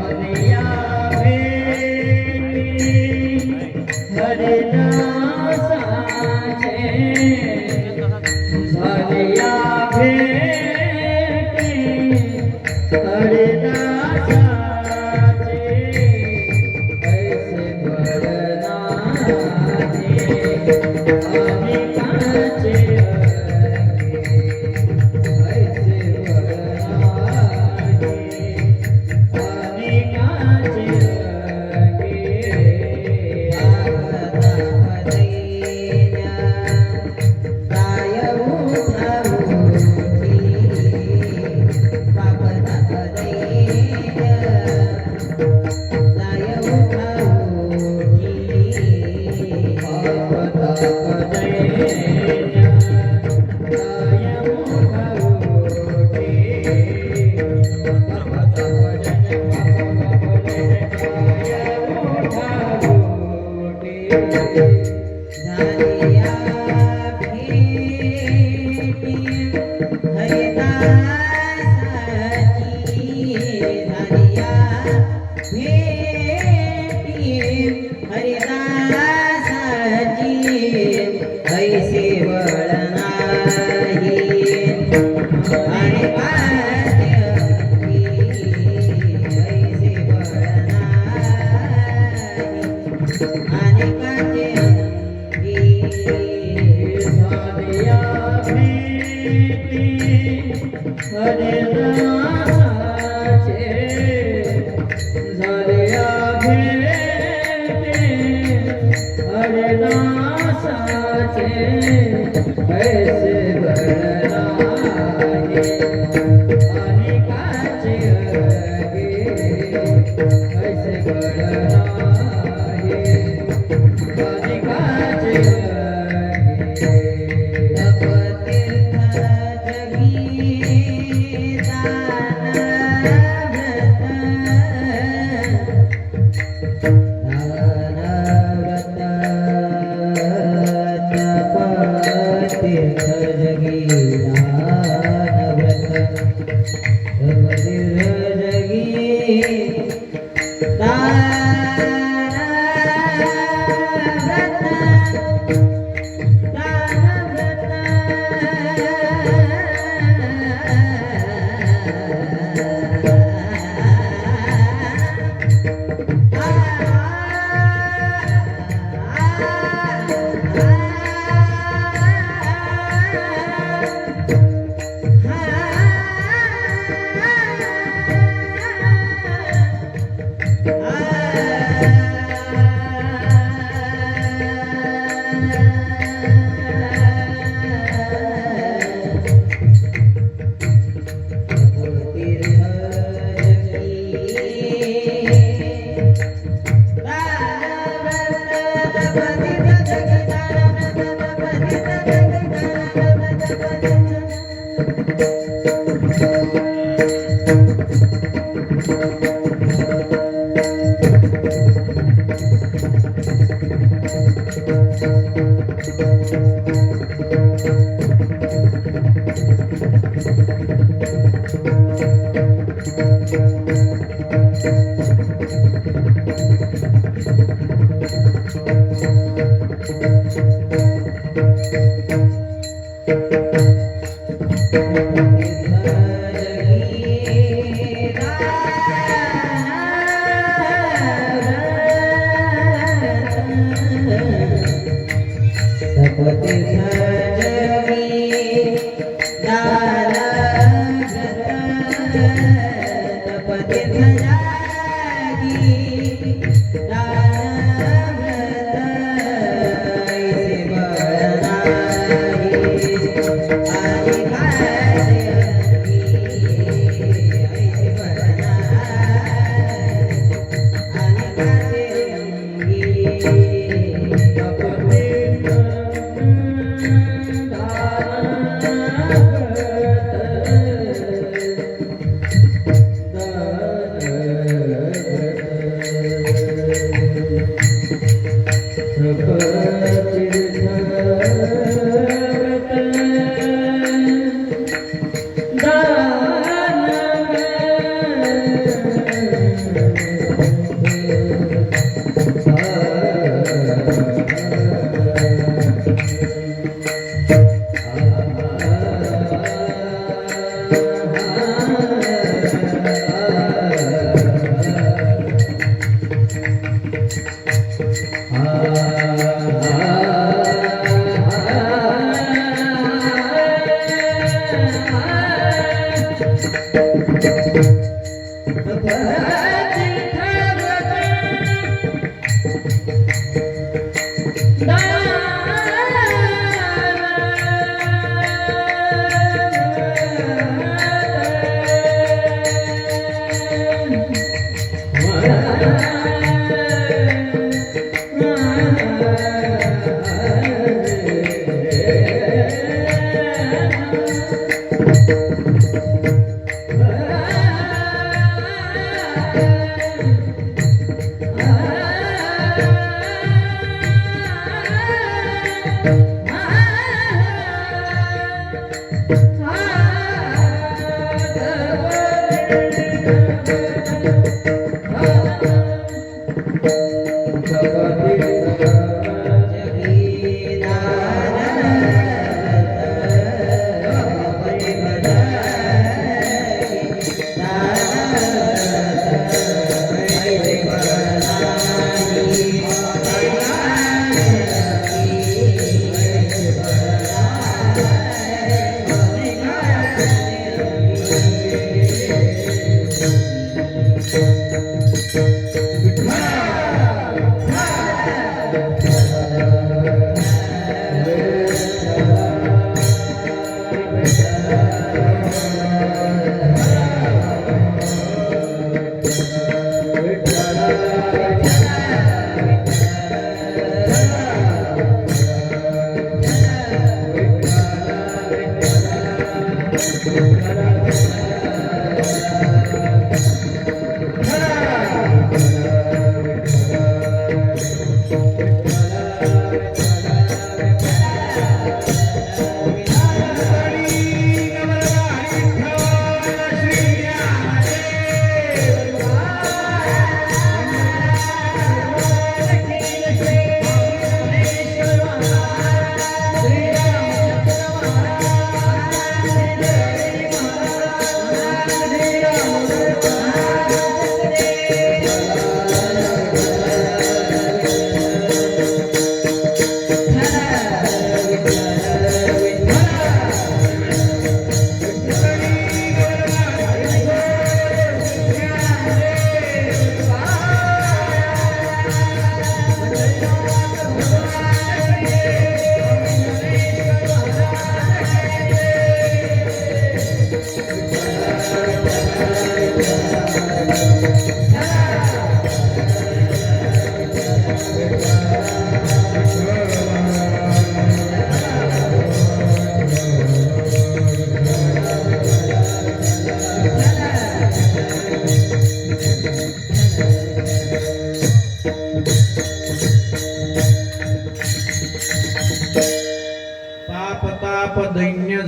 आणि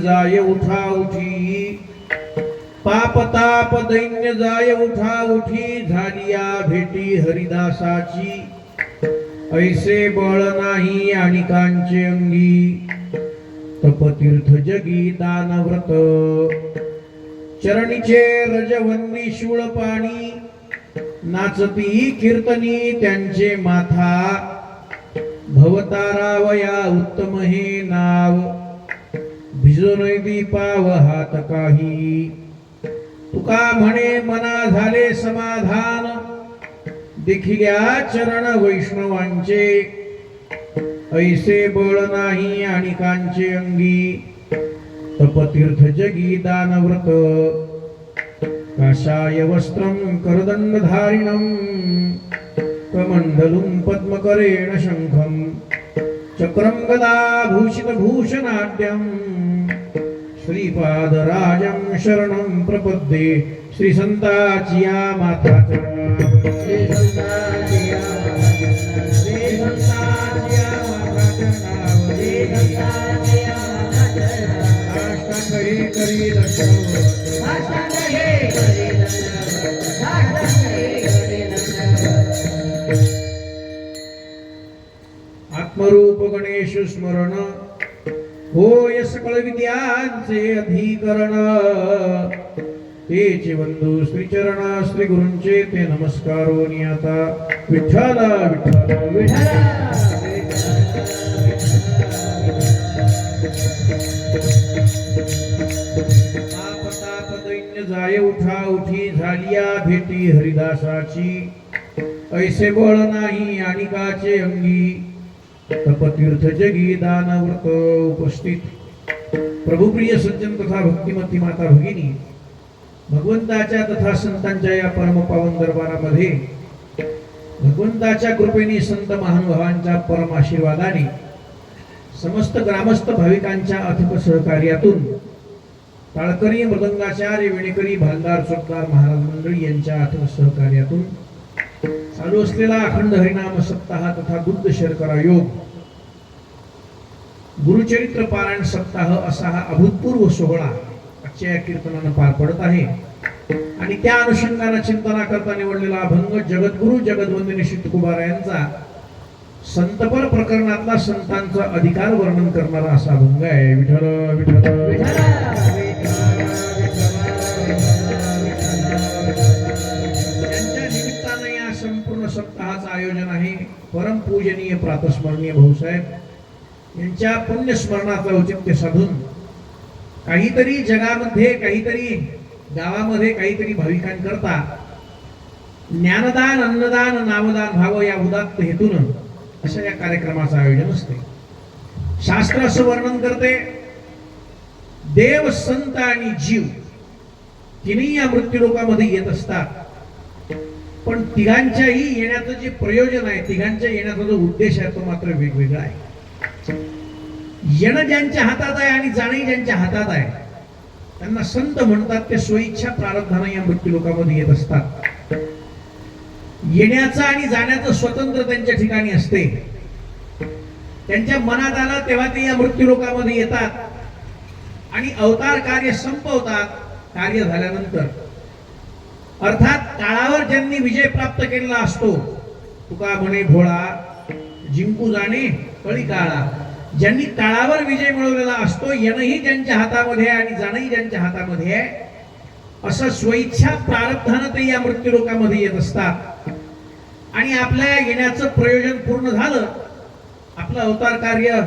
जाय उठा उठी, पाप ताप दैन्य जाय उठा उठी, झालिया भेटी हरिदासाची, ऐसे बळ नाही आणिकांचे अंगी, तपतीर्थ जगी दानव्रत, चरणीचे रजवन्नी शूळ पाणी, नाचती कीर्तनी त्यांचे माथा, भवतारावया उत्तम हे नाव, भिजोनय दीपाव हात काही, तुका म्हणे मना झाले समाधान, देखिल्या चरण वैष्णवांचे, ऐसे बळ नाही आणिकांचे अंगी, तपतीर्थ जगी दानव्रत, काषाय वस्त्रं करदंडधारिणं, कमंडलुं पद्मकरेण शंखं, चक्रं गदा भूषित भूषणाढ्यं, श्रीपादराजं शरणं प्रपद्ये, श्री संताचिया माता चरण, श्री संताचिया माता अष्टांग हे करी आत्मरूप गणेश स्मरण, होय सकळ विद्यांचे अधिकरण, तेचे बंधू श्रीचरण श्री गुरूंचे ते नमस्कारो नियता, विठ्ठल विठ्ठल विठ्ठल, पाप ताप दैन्य जाय उठा उठी, झालिया भेटी हरिदासाची, ऐसे बळ नाही आणिकाचे अंगी, तपतीर्थ जगी दानव्रत. उपस्थित प्रभुप्रिय सज्जन तथा भक्तिमती माता भगिनी, भगवंताच्या तथा संतांच्या या परमपावन दरबारामध्ये भगवंताच्या कृपेने संत महानुभावांच्या परम आशीर्वादाने समस्त ग्रामस्थ भाविकांच्या अथक सहकार्यातून टाळकरी मृदंगाचार्य विणेकरी भालदार चोपदार महाराज मंडळी यांच्या अथक सहकार्यातून चालू असलेला अखंड हरिनाम सप्ताह तथा बुद्ध शर्करा योग गुरुचरित्र पारायण सप्ताह असा हा अभूतपूर्व सोहळा आजच्या कीर्तनानं पार पडत आहे. आणि त्या अनुषंगाने चिंतना करता निवडलेला अभंग जगद्गुरु जगद्वंदनी श्री तुकोबारा यांचा संतपर प्रकरणातला संतांचा अधिकार वर्णन करणारा असा अभंग आहे. विठ्ठल विठ्ठल यांच्या निमित्ताने या संपूर्ण सप्ताहाचं आयोजन आहे. परमपूजनीय प्रातस्मरणीय भाऊसाहेब यांच्या पुण्यस्मरणाचं औचित्य साधून काहीतरी जगामध्ये, काहीतरी गावामध्ये, काहीतरी भाविकांकरता ज्ञानदान, अन्नदान, नामदान व्हावं या उदात्त हेतून असं या कार्यक्रमाचं आयोजन असते. शास्त्र असं वर्णन करते, देव, संत आणि जीव तिन्ही या मृत्यूलोकामध्ये येत असतात, पण तिघांच्याही येण्याचं जे प्रयोजन आहे, तिघांच्या येण्याचा जो उद्देश आहे तो मात्र वेगवेगळा आहे. येणं ज्यांच्या हातात आहे आणि जाणंही ज्यांच्या हातात आहे त्यांना संत म्हणतात. ते स्वइच्छा प्रारब्धानं या मृत्यूलोकामध्ये येत असतात. येण्याचं आणि जाण्याचं स्वतंत्र त्यांच्या ठिकाणी असते. त्यांच्या मनात आलं तेव्हा ते या मृत्यूलोकामध्ये येतात आणि अवतार कार्य संपवतात. कार्य झाल्यानंतर अर्थात काळावर ज्यांनी विजय प्राप्त केलेला असतो, तुका म्हणे भोळा जिंकू जाणे कळी काळा, ज्यांनी काळावर विजय मिळवलेला असतो, येणंही ज्यांच्या हातामध्ये आहे आणि जाणंही ज्यांच्या हातामध्ये आहे, असं स्वइच्छा प्रारब्धानं ते या मृत्यूलोकामध्ये येत असतात. आणि आपल्या येण्याचं प्रयोजन पूर्ण झालं, आपलं अवतार कार्य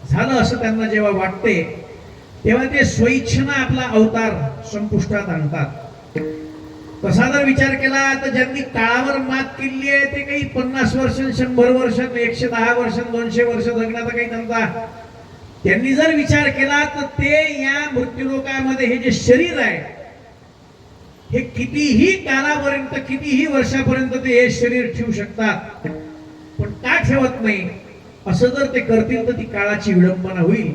झालं असं त्यांना जेव्हा वाटते, तेव्हा ते स्वइच्छेनं आपला अवतार संपुष्टात आणतात. तसा जर विचार केला तर ज्यांनी काळावर मात केली आहे ते काही 50 वर्ष, 100 वर्ष, 110 वर्ष, 200 वर्ष जगण्याचा काही त्यांचा त्यांनी जर विचार केला तर ते या मृत्यूलोकामध्ये हे जे शरीर आहे हे कितीही कालापर्यंत, कितीही वर्षापर्यंत ते हे शरीर ठेवू शकतात. पण का ठेवत नाही? असं जर ते करतील तर ती काळाची विडंबना होईल.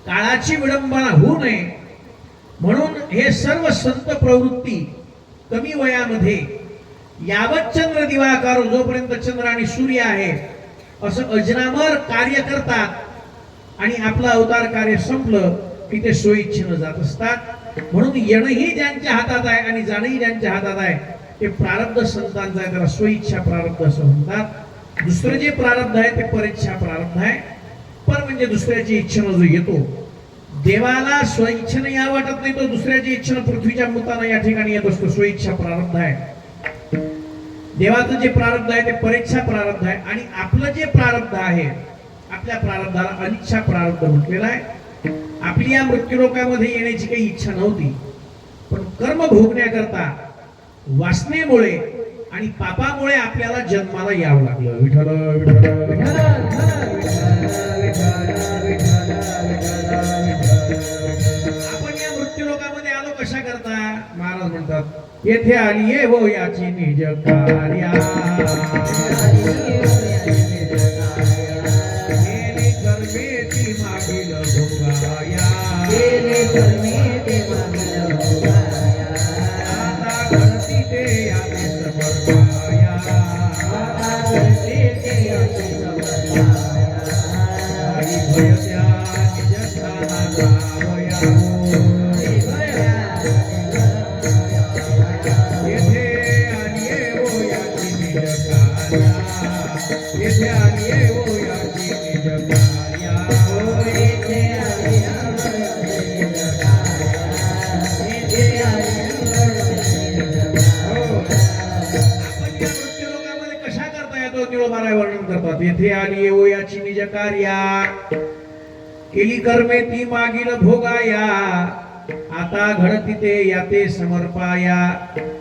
काळाची विडंबना होऊ नये म्हणून हे सर्व संत प्रवृत्ती कमी वयामध्ये यावत चंद्र दिवाकर, जोपर्यंत चंद्र आणि सूर्य आहे असं अजरामर कार्य करतात आणि आपलं अवतार कार्य संपलं की ते स्वइच्छेनं जात असतात. म्हणून येणंही ज्यांच्या हातात आहे आणि जाणंही ज्यांच्या हातात आहे ते प्रारब्ध संतांचं आहे, त्याला स्वइच्छा प्रारब्ध असं म्हणतात. दुसरं जे प्रारब्ध आहे ते परीच्छा प्रारब्ध आहे. पर म्हणजे दुसऱ्याची इच्छेनं जो येतो, देवाला स्वइच्छेनं या वाटत नाही, तो दुसऱ्याची इच्छेनं पृथ्वीच्या मृतानं या ठिकाणी येत असतो. स्वइच्छा प्रारब्ध आहे. देवाचं जे प्रारब्ध आहे ते परीक्षा प्रारब्ध आहे आणि आपलं जे प्रारब्ध आहे, आपल्या प्रारब्धाला अनिच्छा प्रारब्ध म्हटलेलं आहे. आपली या मृत्यूलोकामध्ये येण्याची काही इच्छा नव्हती, पण कर्म भोगण्याकरता वासनेमुळे आणि पापामुळे आपल्याला जन्माला यावं लागलं. विठ्ठल विठ्ठल आपण या मृत्यूलोकामध्ये आलो कशा करता? महाराज म्हणतात, येथे आली ये हो याची निज कार्या, गेली कर्मे ती मागील भोगाया, गेली कर्मे ती मागील भोगाया, आता घडती ते याते समर्पाया, आता घडती ते याते समर्पाया, आई भयत्या निज स्थाना जावया हो, येथे आलिये हो याची निज कार्या, येथे आलिये हो याची निज कार्या, हो येथे आलिये हो याची निज कार्या, येथे आलिये हो याची निज कार्या. आपण या मृत्यूलोकामध्ये कशा करता येतो निळोबाराय वर्णन करतात. येथे आलिये हो याची निज कार्या, केली कर्मे ती मागील भोगाया, आता घडती ते याते समर्पाया,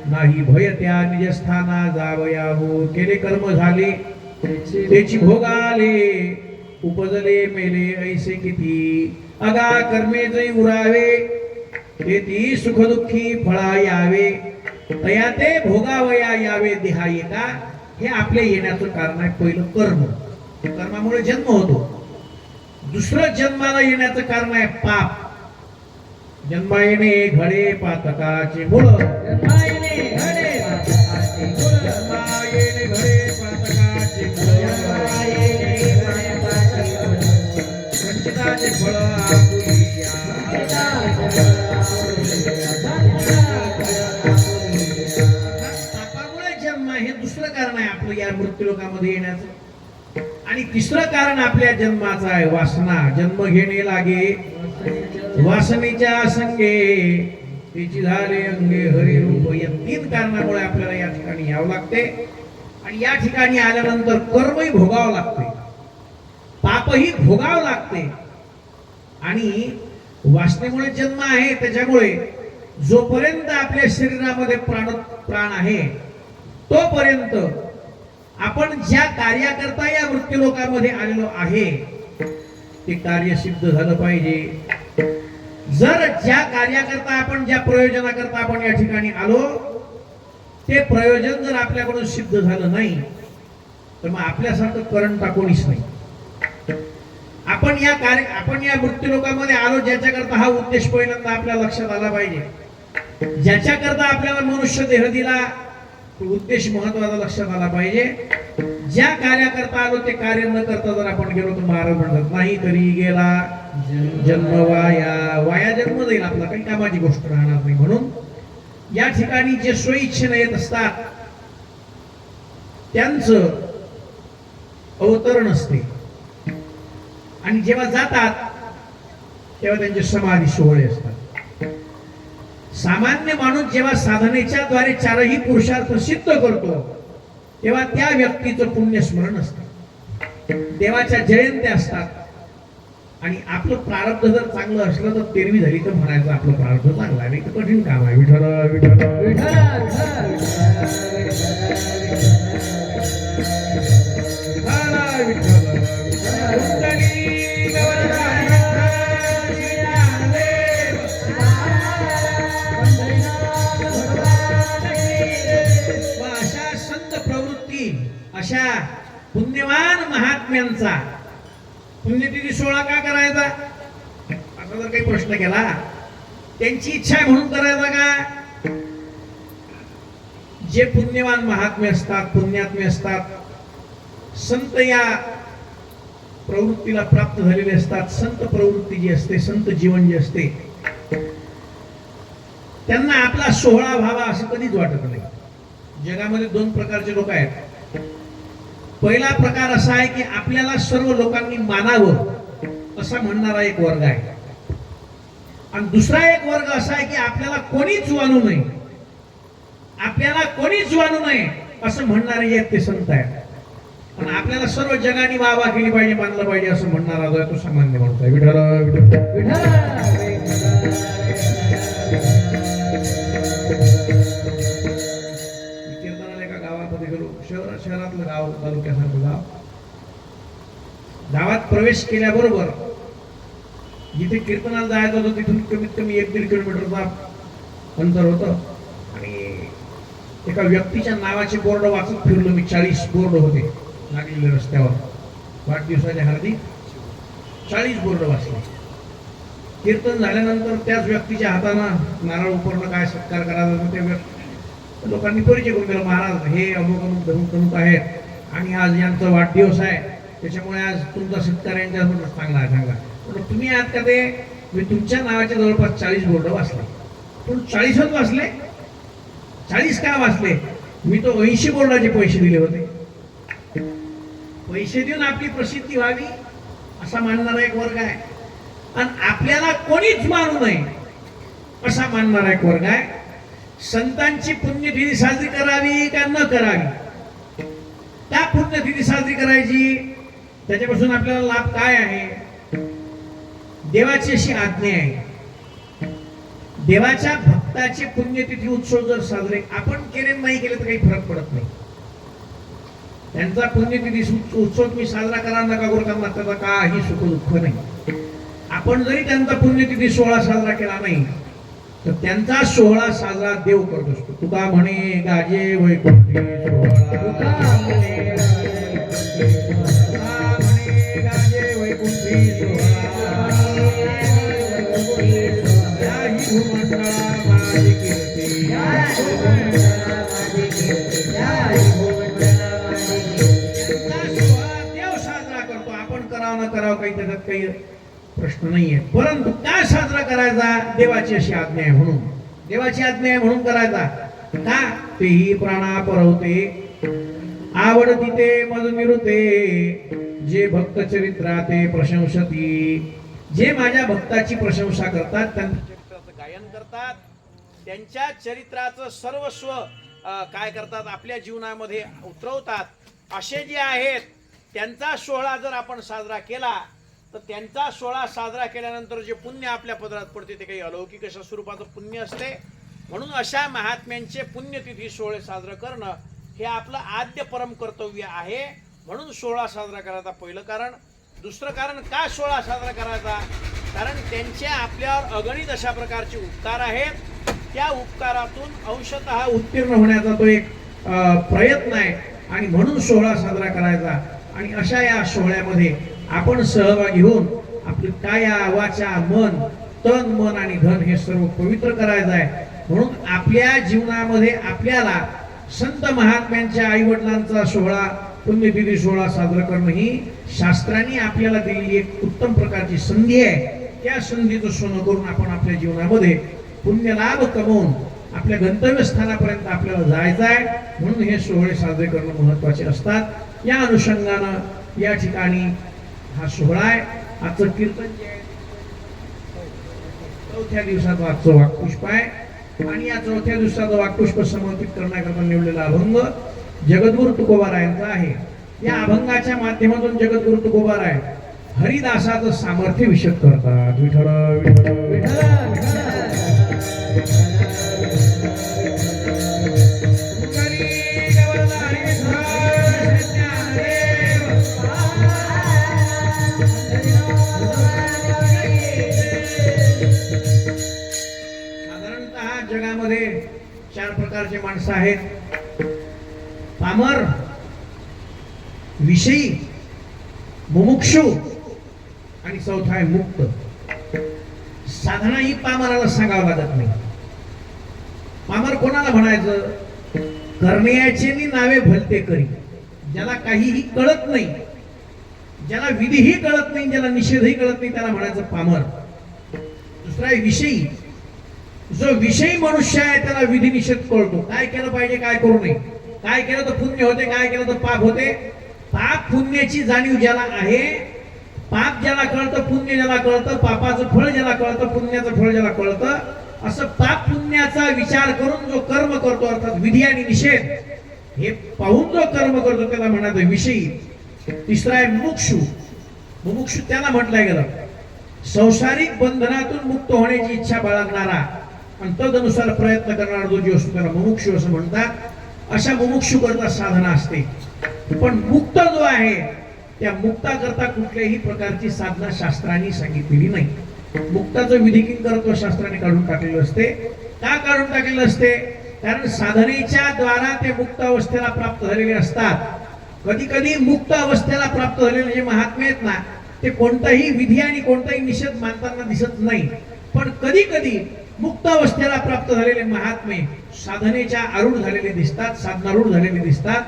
नाही भय त्या निजस्थाना जावया हो. केले कर्म झाले त्याची भोगाले, उपजले मेले ऐसे किती, अगा कर्मे जै उरावे, तेती सुख दुःखी फळा यावे, तया ते भोगावया यावे देहा येता. हे आपले येण्याचं कारण आहे. पहिलं कर्म, कर्मामुळे जन्म होतो. दुसरं जन्माला येण्याचं कारण आहे पाप. जन्मा येणे घडे पातकाचे मूळ, जन्मा येणे घडे पातकाचे मूळ, जन्मा येणे घडे पातकाचे मूळ, जन्मा येणे घडे पातकाचे मूळ, संचिताचे फळ आपुलिया, पापामुळे जन्म हे दुसरं कारण आहे आपलं या मृत्यूलोकामध्ये येण्याचं. आणि तिसरं कारण आपल्या जन्माचं आहे वासना. जन्म घेणे लागे वासनेच्या संगे, तिची झाले अंगे हरिरूप. या 3 कारणामुळे आपल्याला या ठिकाणी यावं लागते. आणि या ठिकाणी आल्यानंतर कर्मही भोगावं लागते, पापही भोगावं लागते. आणि वासनेमुळे जन्म आहे, त्याच्यामुळे जोपर्यंत आपल्या शरीरामध्ये प्राण आहे तोपर्यंत आपण ज्या कार्याकरता या मृत्यूलोकामध्ये आलेलो आहे ते कार्य सिद्ध झालं पाहिजे. जर ज्या कार्याकरता आपण, ज्या प्रयोजनाकरता आपण या ठिकाणी आलो ते प्रयोजन जर आपल्याकडून सिद्ध झालं नाही तर मग आपल्यासारखं करंट कोणीच नाही. आपण या मृत्यूलोकामध्ये आलो ज्याच्याकरता, हा उद्देश पहिल्यांदा आपल्या लक्षात आला पाहिजे. ज्याच्याकरता आपल्याला मनुष्य देह दिला तो उद्देश महत्वाचा लक्षात आला पाहिजे. ज्या कार्याकरता आलो ते कार्य न करता जर आपण गेलो तर महाराज म्हणतात नाही तरी गेला जन्म वाया जन्म जाईल, आपला काही कामाची गोष्ट राहणार नाही. म्हणून या ठिकाणी जे स्वइच्छेने येत असतात त्यांचं अवतरण असते आणि जेव्हा जातात तेव्हा त्यांचे समाधी सोहळे असतात. सामान्य माणूस जेव्हा साधनेच्या द्वारे चारही पुरुषार्थ सिद्ध करतो तेव्हा त्या व्यक्तीचं पुण्यस्मरण असतं, देवाच्या जयंत्या असतात आणि आपलं प्रारब्ध जर चांगलं असलं तर तेरवी झाली तर म्हणायचं आपलं प्रारब्ध चांगलं आहे, नाही तर कठीण काम आहे. विठ्ठल विठ्ठल अशा पुण्यवान महात्म्यांचा पुण्यतिथी सोहळा का करायचा असा जर काही प्रश्न केला, त्यांची इच्छा आहे म्हणून करायचा का? जे पुण्यवान महात्मे असतात, पुण्यात्मे असतात, संत या प्रवृत्तीला प्राप्त झालेले असतात, संत प्रवृत्ती जी असते, संत जीवन जे असते, त्यांना आपला सोहळा व्हावा असं कधीच वाटत नाही. जगामध्ये दोन प्रकारचे लोक आहेत. पहिला प्रकार असा आहे की आपल्याला सर्व लोकांनी मानावं असा म्हणणारा एक वर्ग आहे आणि दुसरा एक वर्ग असा आहे की आपल्याला कोणीच जाणू नये, आपल्याला कोणीच जाणू नये असं म्हणणारे जे ते संत आहेत आणि आपल्याला सर्व जगाने वाहवा केली पाहिजे, मानलं पाहिजे असं म्हणणारा जो आहे तो सामान्य माणूस आहे. विठ्ठल विठ्ठल शहरातलं गाव, तालुक्यासारखं गाव, गावात प्रवेश केल्याबरोबर जिथे कीर्तनाला जायचं होतं तिथून कमीत कमी 1-1.5 किलोमीटरचा अंतर होतं आणि एका व्यक्तीच्या नावाचे बोर्ड वाचत फिरलो मी. 40 बोर्ड होते लागलेले रस्त्यावर, वाढदिवसाच्या हार्दिक 40 बोर्ड वाचले. कीर्तन झाल्यानंतर त्याच व्यक्तीच्या हातानं नारळ उपरणं काय सत्कार करायचा त्या लोकांनी परिचय करून दिला. महाराज हे अमुक अमुक धमुक धमुक आहेत आणि आज यांचा वाढदिवस आहे, त्याच्यामुळे आज तुमचा सत्कार यांच्या चांगला आहे. सांगा तुम्ही आहात का ते? मी तुमच्या नावाच्या जवळपास 40 बोर्ड वाचले. पण 40च वाचले? 40 का वाचले? मी तो 80 बोर्डाचे पैसे दिले होते. पैसे देऊन आपली प्रसिद्धी व्हावी असा मानणारा एक वर्ग आहे आणि आपल्याला कोणीच मानू नये असा मानणारा एक वर्ग आहे. संतांची पुण्यतिथी साजरी करावी का न करावी? त्या पुण्यतिथी साजरी करायची, त्याच्यापासून आपल्याला लाभ काय आहे? देवाची अशी आज्ञा आहे. देवाच्या भक्ताची पुण्यतिथी उत्सव जर साजरे आपण केले नाही केले तर काही फरक पडत नाही. त्यांचा पुण्यतिथी उत्सव तुम्ही साजरा करा नका करू, त्यांना त्याचा काही सुख दुःख नाही. आपण जरी त्यांचा पुण्यतिथी सोहळा साजरा केला नाही तर त्यांचा सोहळा साजरा देव करत असतो. तुका म्हणे गाजे वैकुंठी सोहळा, गाजे वैकुंठी सोहळा, माझी कीर्ती देव साजरा करतो. आपण करावं न करावं काही त्याच्यात काही प्रश्न नाहीये, परंतु का साजरा करायचा? देवाची अशी आज्ञा आहे म्हणून, देवाची आज्ञा आहे म्हणून करायचा. का? तेही प्राणा परवते आवडती ते मज निरुते, जे भक्त चरित्राते प्रशंसती. जे माझ्या भक्ताची प्रशंसा करतात, त्यांच्या चरित्राचं गायन करतात, त्यांच्या चरित्राचं सर्वस्व काय करतात आपल्या जीवनामध्ये उतरवतात, असे जे आहेत त्यांचा सोहळा जर आपण साजरा केला तर त्यांचा सोहळा साजरा केल्यानंतर जे पुण्य आपल्या पदरात पडते ते काही अलौकिक अशा स्वरूपाचं पुण्य असते. म्हणून अशा महात्म्यांचे पुण्यतिथी सोहळे साजरे करणं हे आपलं आद्य परम कर्तव्य आहे. म्हणून सोहळा साजरा करायचा पहिलं कारण. दुसरं कारण का सोहळा साजरा करायचा, कारण त्यांचे आपल्यावर अगणित अशा प्रकारचे उपकार आहेत. त्या उपकारातून अंशतः उत्तीर्ण होण्याचा तो एक प्रयत्न आहे आणि म्हणून सोहळा साजरा करायचा. आणि अशा या सोहळ्यामध्ये आपण सहभागी होऊन आपली काया वाचा मन तन मन आणि धन हे सर्व पवित्र करायचं आहे. म्हणून आपल्या जीवनामध्ये आपल्याला संत महात्म्यांच्या आई वडिलांचा सोहळा पुण्यतिथी सोहळा साजरा करणं ही शास्त्रांनी आपल्याला दिलेली एक उत्तम प्रकारची संधी आहे. त्या संधीचं सोनं करून आपण आपल्या जीवनामध्ये पुण्यलाभ कमवून आपल्या गंतव्यस्थानापर्यंत आपल्याला जायचं आहे. म्हणून हे सोहळे साजरे करणं महत्वाचे असतात. या अनुषंगानं या ठिकाणी हा सोहळा आहे. आजचं कीर्तन जे आहे चौथ्या दिवसाचं आजचं वाक्पुष्प आहे आणि या चौथ्या दिवसाचं वाक्पुष्प समर्पित करण्याकरता निवडलेला अभंग जगद्गुरु तुकोबारायांचा आहे. या अभंगाच्या माध्यमातून जगद्गुरु तुकोबाराय हरिदासाचं सामर्थ्य विशद करतात. विठ्ठल विठ्ठल विठ्ठल जगामध्ये चार प्रकारचे माणसं आहेत. पामर, विषयी, मुमुक्षु आणि चौथा आहे मुक्त. साधना ही पामराला सांगावं लागत नाही. पामर कोणाला म्हणायचं, करण्याचे नावे भलते करी, ज्याला काहीही कळत नाही, ज्याला विधीही कळत नाही, ज्याला निषेधही कळत नाही, त्याला म्हणायचं पामर. दुसरा आहे विषयी. जो विषयी मनुष्य आहे त्याला विधी निषेध कळतो. काय केलं पाहिजे, काय करू नये, काय केलं तर पुण्य होते, काय केलं तर पाप होते. पाप पुण्याची जाणीव ज्याला आहे, पाप ज्याला कळतं, पुण्य ज्याला कळतं, पापाचं फळ ज्याला कळतं, पुण्याचं फळ ज्याला कळतं, असं पाप पुण्याचा विचार करून जो कर्म करतो अर्थात विधी आणि निषेध हे पाहून जो कर्म करतो त्याला म्हणायचं विषयी. तिसरा आहे मुमुक्षु. मुमुक्षु त्याला म्हटलं गेलं संसारिक बंधनातून मुक्त होण्याची इच्छा बाळगणारा आणि तदनुसार प्रयत्न करणारा जो जीव असतो त्याला मुमुक्षु असं म्हणतात. अशा मुमुक्षु करता साधना असते. पण मुक्त जो आहे त्या मुक्ता करता कुठल्याही प्रकारची साधना शास्त्रांनी सांगितलेली नाही. मुक्ताचं विधी किंकरत्व शास्त्राने काढून टाकलेलं असते. का काढून टाकलेलं असते, कारण साधनेच्या द्वारा ते मुक्त अवस्थेला प्राप्त झालेले असतात. कधी कधी मुक्त अवस्थेला प्राप्त झालेले जे महात्मे आहेत ना ते कोणताही विधी आणि कोणताही निषेध मानताना दिसत नाही. पण कधी कधी मुक्त अवस्थेला प्राप्त झालेले महात्मे साधनेच्या आरूढ झालेले दिसतात, साधनारूढ झालेले दिसतात.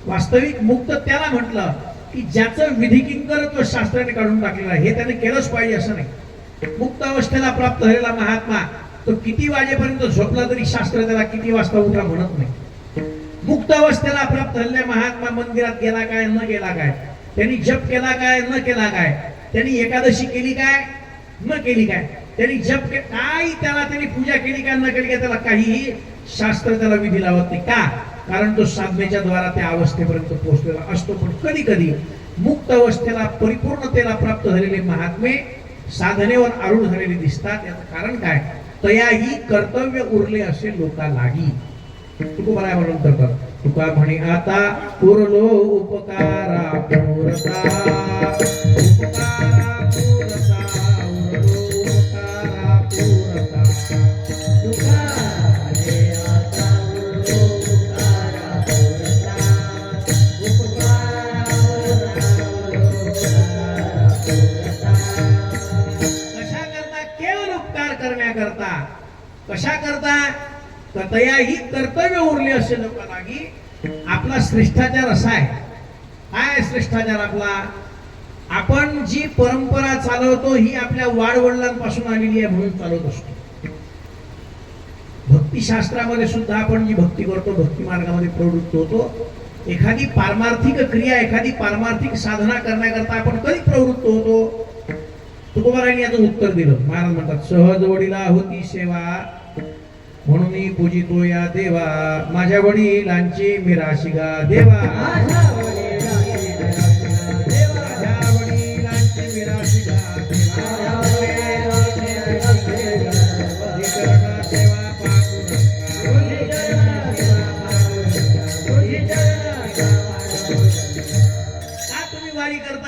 वास्तविक मुक्त त्याला म्हटलं की ज्याचं विधी किंकरत्व शास्त्राने काढून टाकलेलं आहे, हे त्याने केलंच पाहिजे असं नाही. मुक्त अवस्थेला प्राप्त झालेला महात्मा तो किती वाजेपर्यंत झोपला तरी शास्त्र त्याला किती वाजता उठा म्हणत नाही. मुक्त अवस्थेला प्राप्त झालेला महात्मा मंदिरात गेला काय न गेला काय, त्यांनी जप केला काय न केला काय, त्यांनी एकादशी केली काय न केली काय, त्यांनी जप काय त्याला त्यांनी पूजा केली काय न केली काय, त्याला काहीही शास्त्र त्याला विधी लावत नाही. का, कारण तो साधनेच्या द्वारा त्या अवस्थेपर्यंत पोहोचलेला असतो. पण कधी कधी मुक्त अवस्थेला परिपूर्णतेला प्राप्त झालेले महात्मे साधनेवर आरूढ झालेले दिसतात. याचं कारण काय, तयाही कर्तव्य उरले असे लोका लागी. तुकोबाराय म्हणून करतात. तुका म्हणे आता पुरलो उपकारा पुरता, उपकारा पुरता उरलो उपकारा पुरता. तुका म्हणे आता उरलो उपकारा पुरता, उपकारा पुरता. कशा करता, केवळ उपकार करण्याकरता. कशा करता, तया ही कर्तव्य उरले असे लोका लागी. आपला श्रेष्ठाचार असा आहे. काय श्रेष्ठाचार आपला, आपण जी परंपरा चालवतो ही आपल्या वाडवडिलांपासून आलेली आहे म्हणून चालवत असतो. भक्तिशास्त्रामध्ये सुद्धा आपण जी भक्ती करतो, भक्ती मार्गामध्ये प्रवृत्त होतो. एखादी पारमार्थिक क्रिया, एखादी पारमार्थिक साधना करण्याकरता आपण कधी प्रवृत्त होतो. तुकोबारायांनी याचं उत्तर दिलं. महाराज म्हणतात, सहज वडिला होती सेवा म्हणून पूजितो या देवा, माझ्या वडिलांची मिराशिगा देवा, माझ्या वडिलांची मिराशिगा देवा.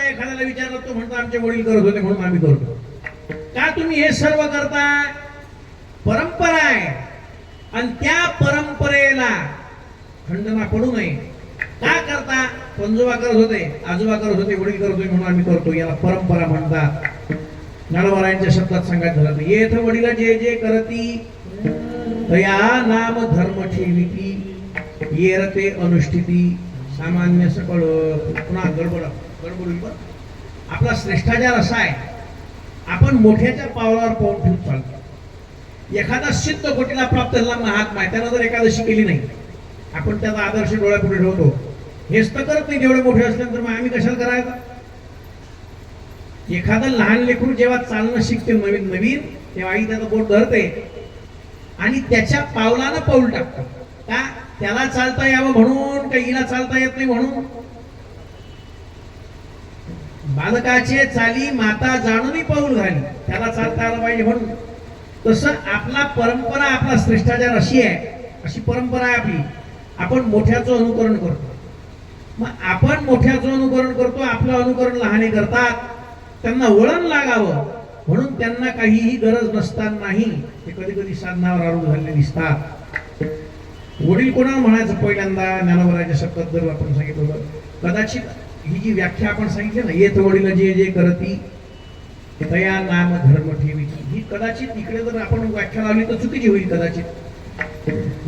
करता एखाद्याला विचारलं तो म्हणतो आमचे वडील करत होते म्हणून आम्ही करतो. का तुम्ही हे सर्व करता? परंपरा आहे आणि त्या परंपरेला खंडना पडू नये. का करता? पंजोबा करत होते, आजोबा करत होते, वडील करत होते म्हणून आम्ही करतो. याला परंपरा म्हणतात. ज्ञानोबारायांच्या शब्दात सांगायचं झालं, येथ वडील जे जे करती तया नाम धर्म ठेविती येरते अनुष्ठिती सामान्य सकळ. पुन्हा गडबड होईल. आपला श्रेष्ठाचार असा आहे, आपण मोठ्याच्या पावलावर पाऊल ठेवून चालतो. एखादा सिद्ध कोटीला प्राप्त झाला महात्मा आहे, त्यानं जर एकादशी केली नाही, आपण त्याचा आदर्श डोळ्यापुढे ठेवतो. हेच तर करत नाही जेवढे मोठे असल्यानंतर मग आम्ही कशाला करायचं? एखादं लहान लेकरू जेव्हा चालणं शिकते नवीन नवीन, तेव्हा आई त्याचं बोट धरते आणि त्याच्या पावलानं पाऊल टाकतो. का? त्याला चालता यावं म्हणून, का हिला चालता येत नाही म्हणून. बालकाचे चाली माता जाणूनही पाऊल घाली, त्याला चालता आलं पाहिजे म्हणून. तसं आपला परंपरा, आपला श्रेष्ठाचार अशी आहे, अशी परंपरा आहे आपली. आपण मोठ्याचं अनुकरण करतो. मग आपण मोठ्याचं अनुकरण करतो, आपलं अनुकरण लहाने करतात. त्यांना वळण लागावं म्हणून त्यांना काहीही गरज नसतानाही ते कधी कधी साधनावर आरूढ झालेले दिसतात. वडील कोणाला म्हणायचं? पहिल्यांदा ज्ञानोबाराच्या शब्दात जर आपण सांगितलं, कदाचित ही जी व्याख्या आपण सांगितली ना, येत वडील जे जे करती तया नाम धर्म ठेविती, ही कदाचित इकडे जर आपण व्याख्या लावली तर चुकीची होईल. कदाचित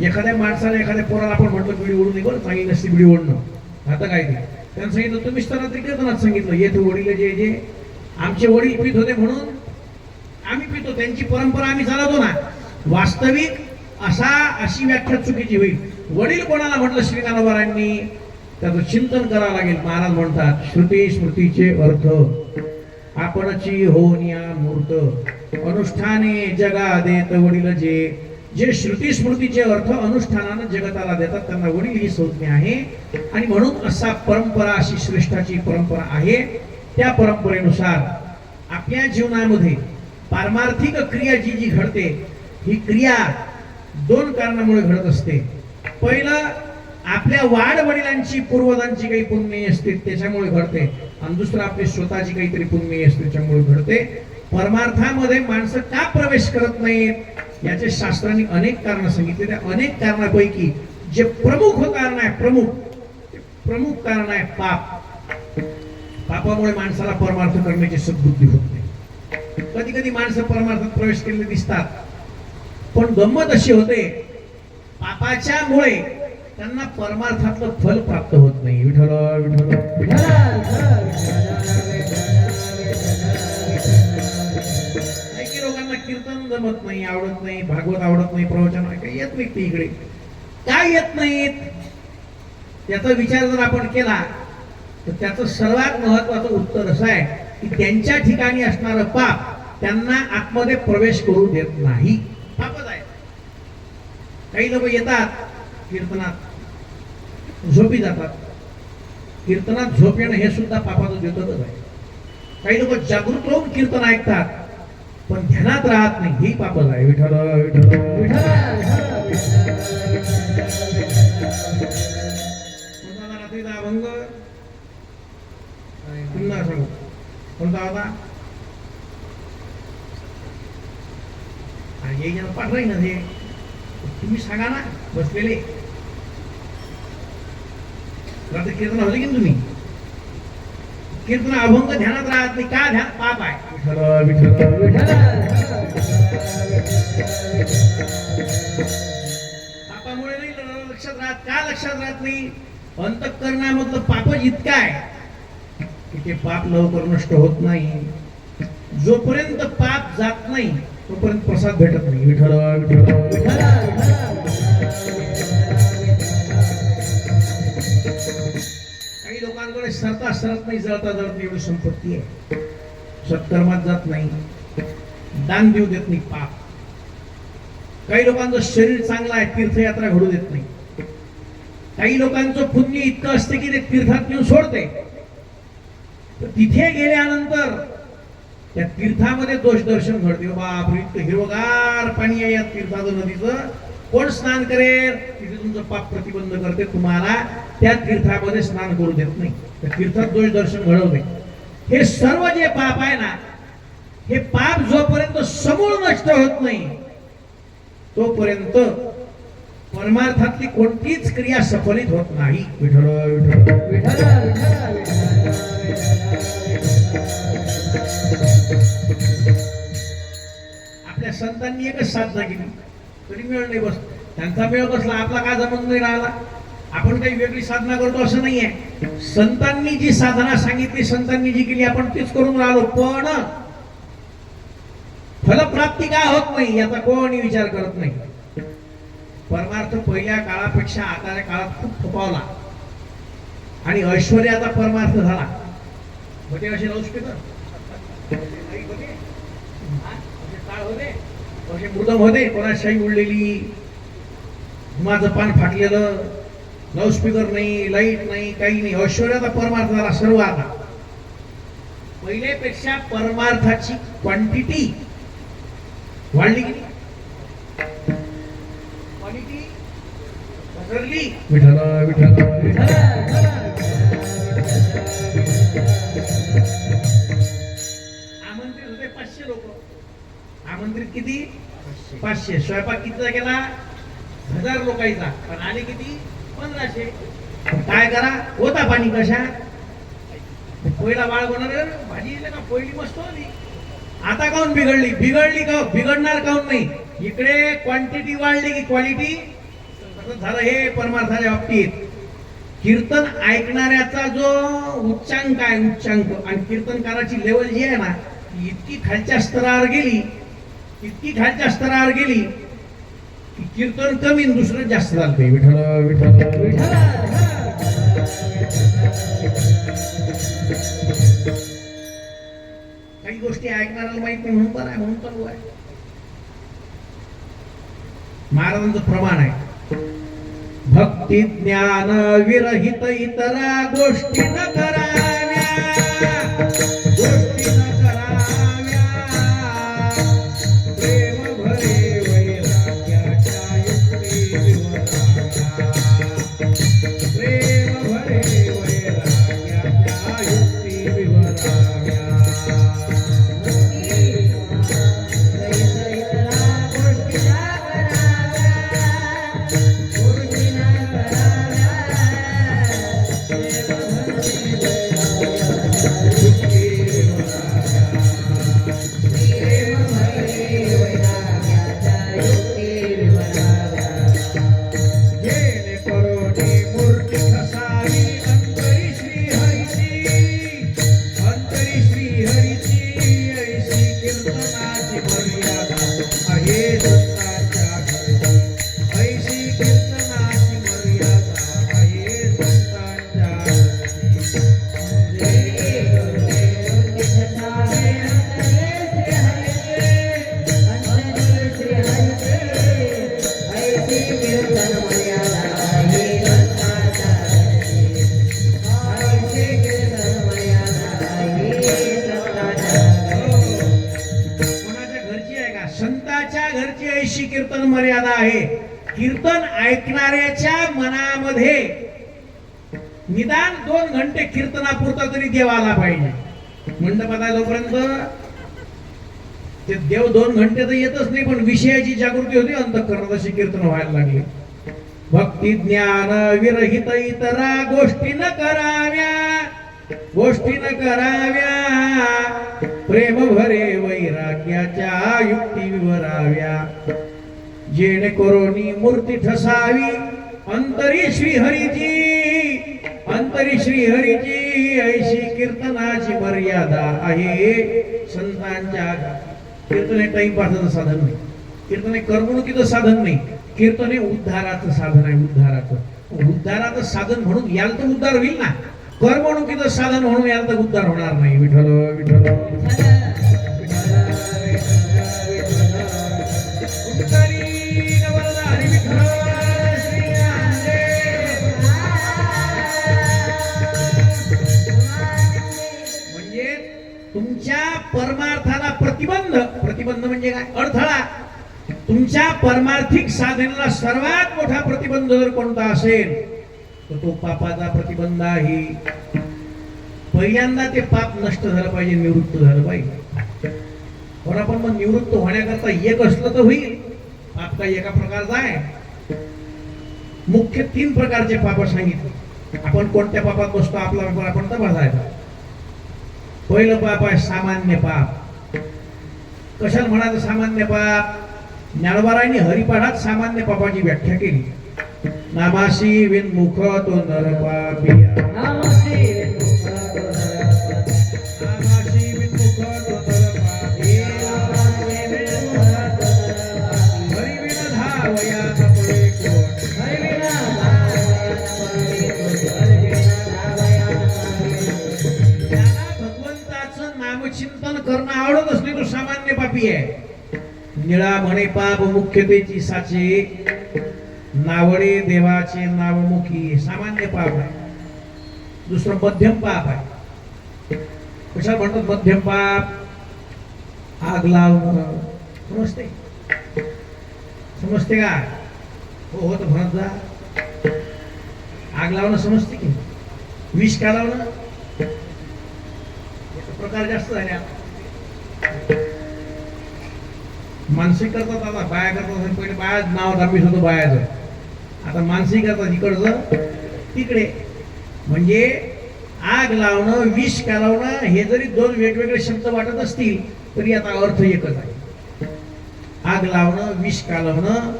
एखाद्या माणसाला, एखाद्या पोराला आपण म्हटलं बिडी ओढू नये, बरं चांगली नसती बिडी ओढणं, आता काय ते त्यांना सांगितलं, तुम्हीच तर कीर्तनात सांगितलं येत वडील जे जे. आमचे वडील पित होते म्हणून आम्ही पितो, त्यांची परंपरा आम्ही चालवतो ना. वास्तविक अशी व्याख्या चुकीची होईल. वडील कोणाला म्हटलं श्री ज्ञानोबारांनी, त्याचं चिंतन करावं लागेल. महाराज म्हणतात, श्रुती स्मृतीचे अर्थ आपणची होनिया मूर्त अनुष्ठाने जगा देत वडील जे. जे श्रुती स्मृतीचे अर्थ अनुष्ठानानं जगताला देतात त्यांना वडील ही संज्ञा आहे. आणि म्हणून असा परंपरा, अशी श्रेष्ठाची परंपरा आहे. त्या परंपरेनुसार आपल्या जीवनामध्ये पारमार्थिक क्रिया जी जी घडते, ही क्रिया दोन कारणामुळे घडत असते. पहिलं, आपल्या वाढ वडिलांची, पूर्वजांची काही पुण्य असते त्याच्यामुळे घडते. आणि दुसरं, आपली स्वतःची काहीतरी पुण्य असते त्याच्यामुळे घडते. परमार्थामध्ये माणसं का प्रवेश करत नाहीत याचे शास्त्रांनी अनेक कारण सांगितले. त्या अनेक कारणापैकी जे प्रमुख कारण आहे, प्रमुख कारण आहे पाप. पापामुळे माणसाला परमार्थ करण्याची सद्बुद्धी होत नाही. कधी कधी माणसं परमार्थात प्रवेश केलेले दिसतात, पण गंमत अशी होते, पापाच्या मुळे त्यांना परमार्थातलं फल प्राप्त होत नाही. विठ्ठल विठ्ठल. काही लोकांना कीर्तन जमत नाही, आवडत नाही, भागवत आवडत नाही, प्रवचन काही येत नाही. ते इकडे काय येत नाहीत त्याचा विचार जर आपण केला तर त्याचं सर्वात महत्वाचं उत्तर असं आहे की त्यांच्या ठिकाणी असणारं पाप त्यांना आतमध्ये प्रवेश करू देत नाही. पापच आहे. काही लोक येतात कीर्तनात, झोपी जातात. कीर्तनात झोप येणं हे सुद्धा पापाचं द्योतकच आहे. काही लोक जागृत होऊन कीर्तन ऐकतात पण ध्यानात राहत नाही, हेही पापच आहे. विठ्ठल विठ्ठल विठ्ठल. रात्रीचा अभंग पुन्हा सांगू कोणता होता? हे जण पाठ राहील ना, ते तुम्ही सांगा ना बसलेले. रात्री कीर्तन होते की तुम्ही कीर्तन अभंग ध्यानात राहत नाही का? ध्यान पाप आहे. विठ्ठल विठ्ठल विठ्ठल. पापामुळे नाही लक्षात राहत. का लक्षात राहत नाही? अंतःकरणामधलं पापच इतकं आहे की ते पाप लवकर नष्ट होत नाही. जोपर्यंत पाप जात नाही तोपर्यंत प्रसाद भेटत नाही. विठ्ठल विठ्ठल विठ्ठल. काही लोकांकडे सरता सरत नाही, जळता जळत एवढी संपत्ती आहे, सत्कर्मात जात नाही, दान देऊ देत नाही, पाप. काही लोकांचं शरीर चांगलं आहे, तीर्थयात्रा घडू देत नाही. काही लोकांचं पुण्य इतकं असते की ते तीर्थात नेऊन सोडते. तर तिथे गेल्यानंतर त्या तीर्थामध्ये दोष दर्शन घडते. बापरे, इतकं हिरवगार पाणी आहे या तीर्थाचं, नदीचं, कोण स्नान करेल? तिथे तुमचं पाप प्रतिबंध करते, तुम्हाला त्या तीर्थामध्ये स्नान करू देत नाही. त्या तीर्थात दोष दर्शन घडवते. हे सर्व जे पाप आहे ना, हे पाप जोपर्यंत समूळ नष्ट होत नाही तोपर्यंत परमार्थातली कोणतीच क्रिया सफलित होत नाही. विठ्ठल विठ्ठल विठ्ठल आपल्या संतांनी एकच साधना केली तरी मिळत नाही. बस त्यांचा मेळ बसला, आपला का जमत नाही राहिला. आपण काही वेगळी साधना करतो असं नाहीये. संतांनी जी साधना सांगितली, संतांनी जी केली आपण तीच करून राहिलो, पण फलप्राप्ती का होत नाही याचा कोणी विचार करत नाही. परमार्थ पहिल्या काळापेक्षा आताच्या काळात खूप थोपावला आणि ऐश्वर्याचा परमार्थ झाला. होते असे लाऊडस्पीकर होते, असे मृदम होते, कोणाशाही उडलेली, धुमाचं पान फाटलेलं, लाऊडस्पीकर नाही, लाईट नाही, काही नाही. ऐश्वर्याचा परमार्थ झाला सर्व. आता पहिलेपेक्षा परमार्थाची क्वांटिटी वाढली की क्वालिटी घसरली. विठ्ठल विठ्ठल विठ्ठल. आमंत्रित होते 500 लोक. आमंत्रित किती? 500. स्वयंपाक कितीचा केला? 1000 लोकांचा. पण आले किती? 1500. काय करा? होता पाणी कशा पहिला बाळ बनवणार भाजी का पहिली मस्त होती. आता काऊन बिघडली? बिघडली का? बिघडणार काऊन नाही. इकडे क्वांटिटी वाढली की क्वालिटी झालं. हे परमार्थाच्या बाबतीत कीर्तन ऐकणाऱ्याचा जो उच्चांक आहे, उच्चांक आणि कीर्तनकाराची लेवल जी आहे ना, इतकी खालच्या स्तरावर गेली, इतकी खालच्या स्तरावर गेली की कीर्तन कमी दुसरं जास्त चालते. विठ्ठल विठ्ठल विठ्ठल. काही गोष्टी ऐकणाऱ्याला माहित नाही म्हणून पण आहे, म्हणून चालू आहे. महाराजांचं प्रमाण आहे, भक्ती ज्ञान विरहित इतरा गोष्टी न कराव्या, गोष्टी न कराव्या. प्रेम भरे वैराग्याच्या युक्ती विवराव्या, प्रेम भरे वैराग्याच्या युक्ती विवराव्या. कीर्तन मर्यादा आहे. कीर्तन ऐकणाऱ्याच्या मनामध्ये निदान 2 घंटे कीर्तनापुरता तरी देव आला पाहिजे. मंडपात आहे जोपर्यंत ते देव 2 घंटे तर येतच नाही, पण विषयाची जागृती होती अंतःकरणात, अशी कीर्तन व्हायला लागली. भक्ती ज्ञान विरहित इतरा गोष्टी न कराव्या, गोष्टी न कराव्या. प्रेम भरे वैराग्याच्या युक्ती विवराव्या. जेणेकरून मूर्ती ठसावी अंतरी श्रीहरीची, अंतरी श्रीहरीची. ऐशी कीर्तनाची मर्यादा आहे संतांच्या. कीर्तन हे टाइमपासाचं साधन नाही, कीर्तन हे करमणुकीचं साधन नाही, कीर्तन हे उद्धाराचं साधन आहे. उद्धाराचं साधन म्हणून याला तर उद्धार होईल ना, करमणुकीचं साधन म्हणून याला तर उद्धार होणार नाही. विठ्ठल विठ्ठल. म्हणजे तुमच्या परमार्थाला प्रतिबंध, प्रतिबंध म्हणजे काय? अडथळा. तुमच्या परमार्थिक साधनेला सर्वात मोठा प्रतिबंध जर कोणता असेल तर तो पापाचा प्रतिबंध आहे. पहिल्यांदा ते पाप नष्ट झालं पाहिजे, निवृत्त झालं पाहिजे. पण आपण मग निवृत्त होण्याकरता एक असलं तर होईल. पाप काही एका प्रकारचा आहे. मुख्य 3 प्रकारचे पाप सांगितले. आपण कोणत्या पापात बसतो आपला आपण तपासायचा. पहिलं पाप आहे सामान्य पाप. कशाला म्हणायचं सामान्य पाप? ज्ञानोबारायांनी हरिपाठात सामान्य पापाची व्याख्या केली. नामासी विनमुख तो नर पापिया. नामासी विनमुख तो नर पापिया. हरिविन धावया न पळे कोण. ज्याला भगवंताचं नामचिंतन करणं आवडत असले तो सामान्य पापी आहे. निळा म्हणे पाप मुख्यतेची साचे, नावडे देवाचे नावमुखी. सामान्य पाप आहे. दुसरं मध्यम पाप आहे. कशा म्हणतात मध्यम पाप? आग लावणं. समजते? समजते का? हो तर म्हणत जा. आग लावणं समजते की? विष का लावणं? प्रकार जास्त झाले. मानसिक करतात, आता बाया करतात. पहिले बाया नाव दाबीत होतं बायाचं. आता मानसिक करतात इकडचं तिकडे. म्हणजे आग लावणं, विष कालवणं हे जरी 2 वेगवेगळे शब्द वाटत असतील तरी आता अर्थ एकच आहे. आग लावणं, विष कालवणं,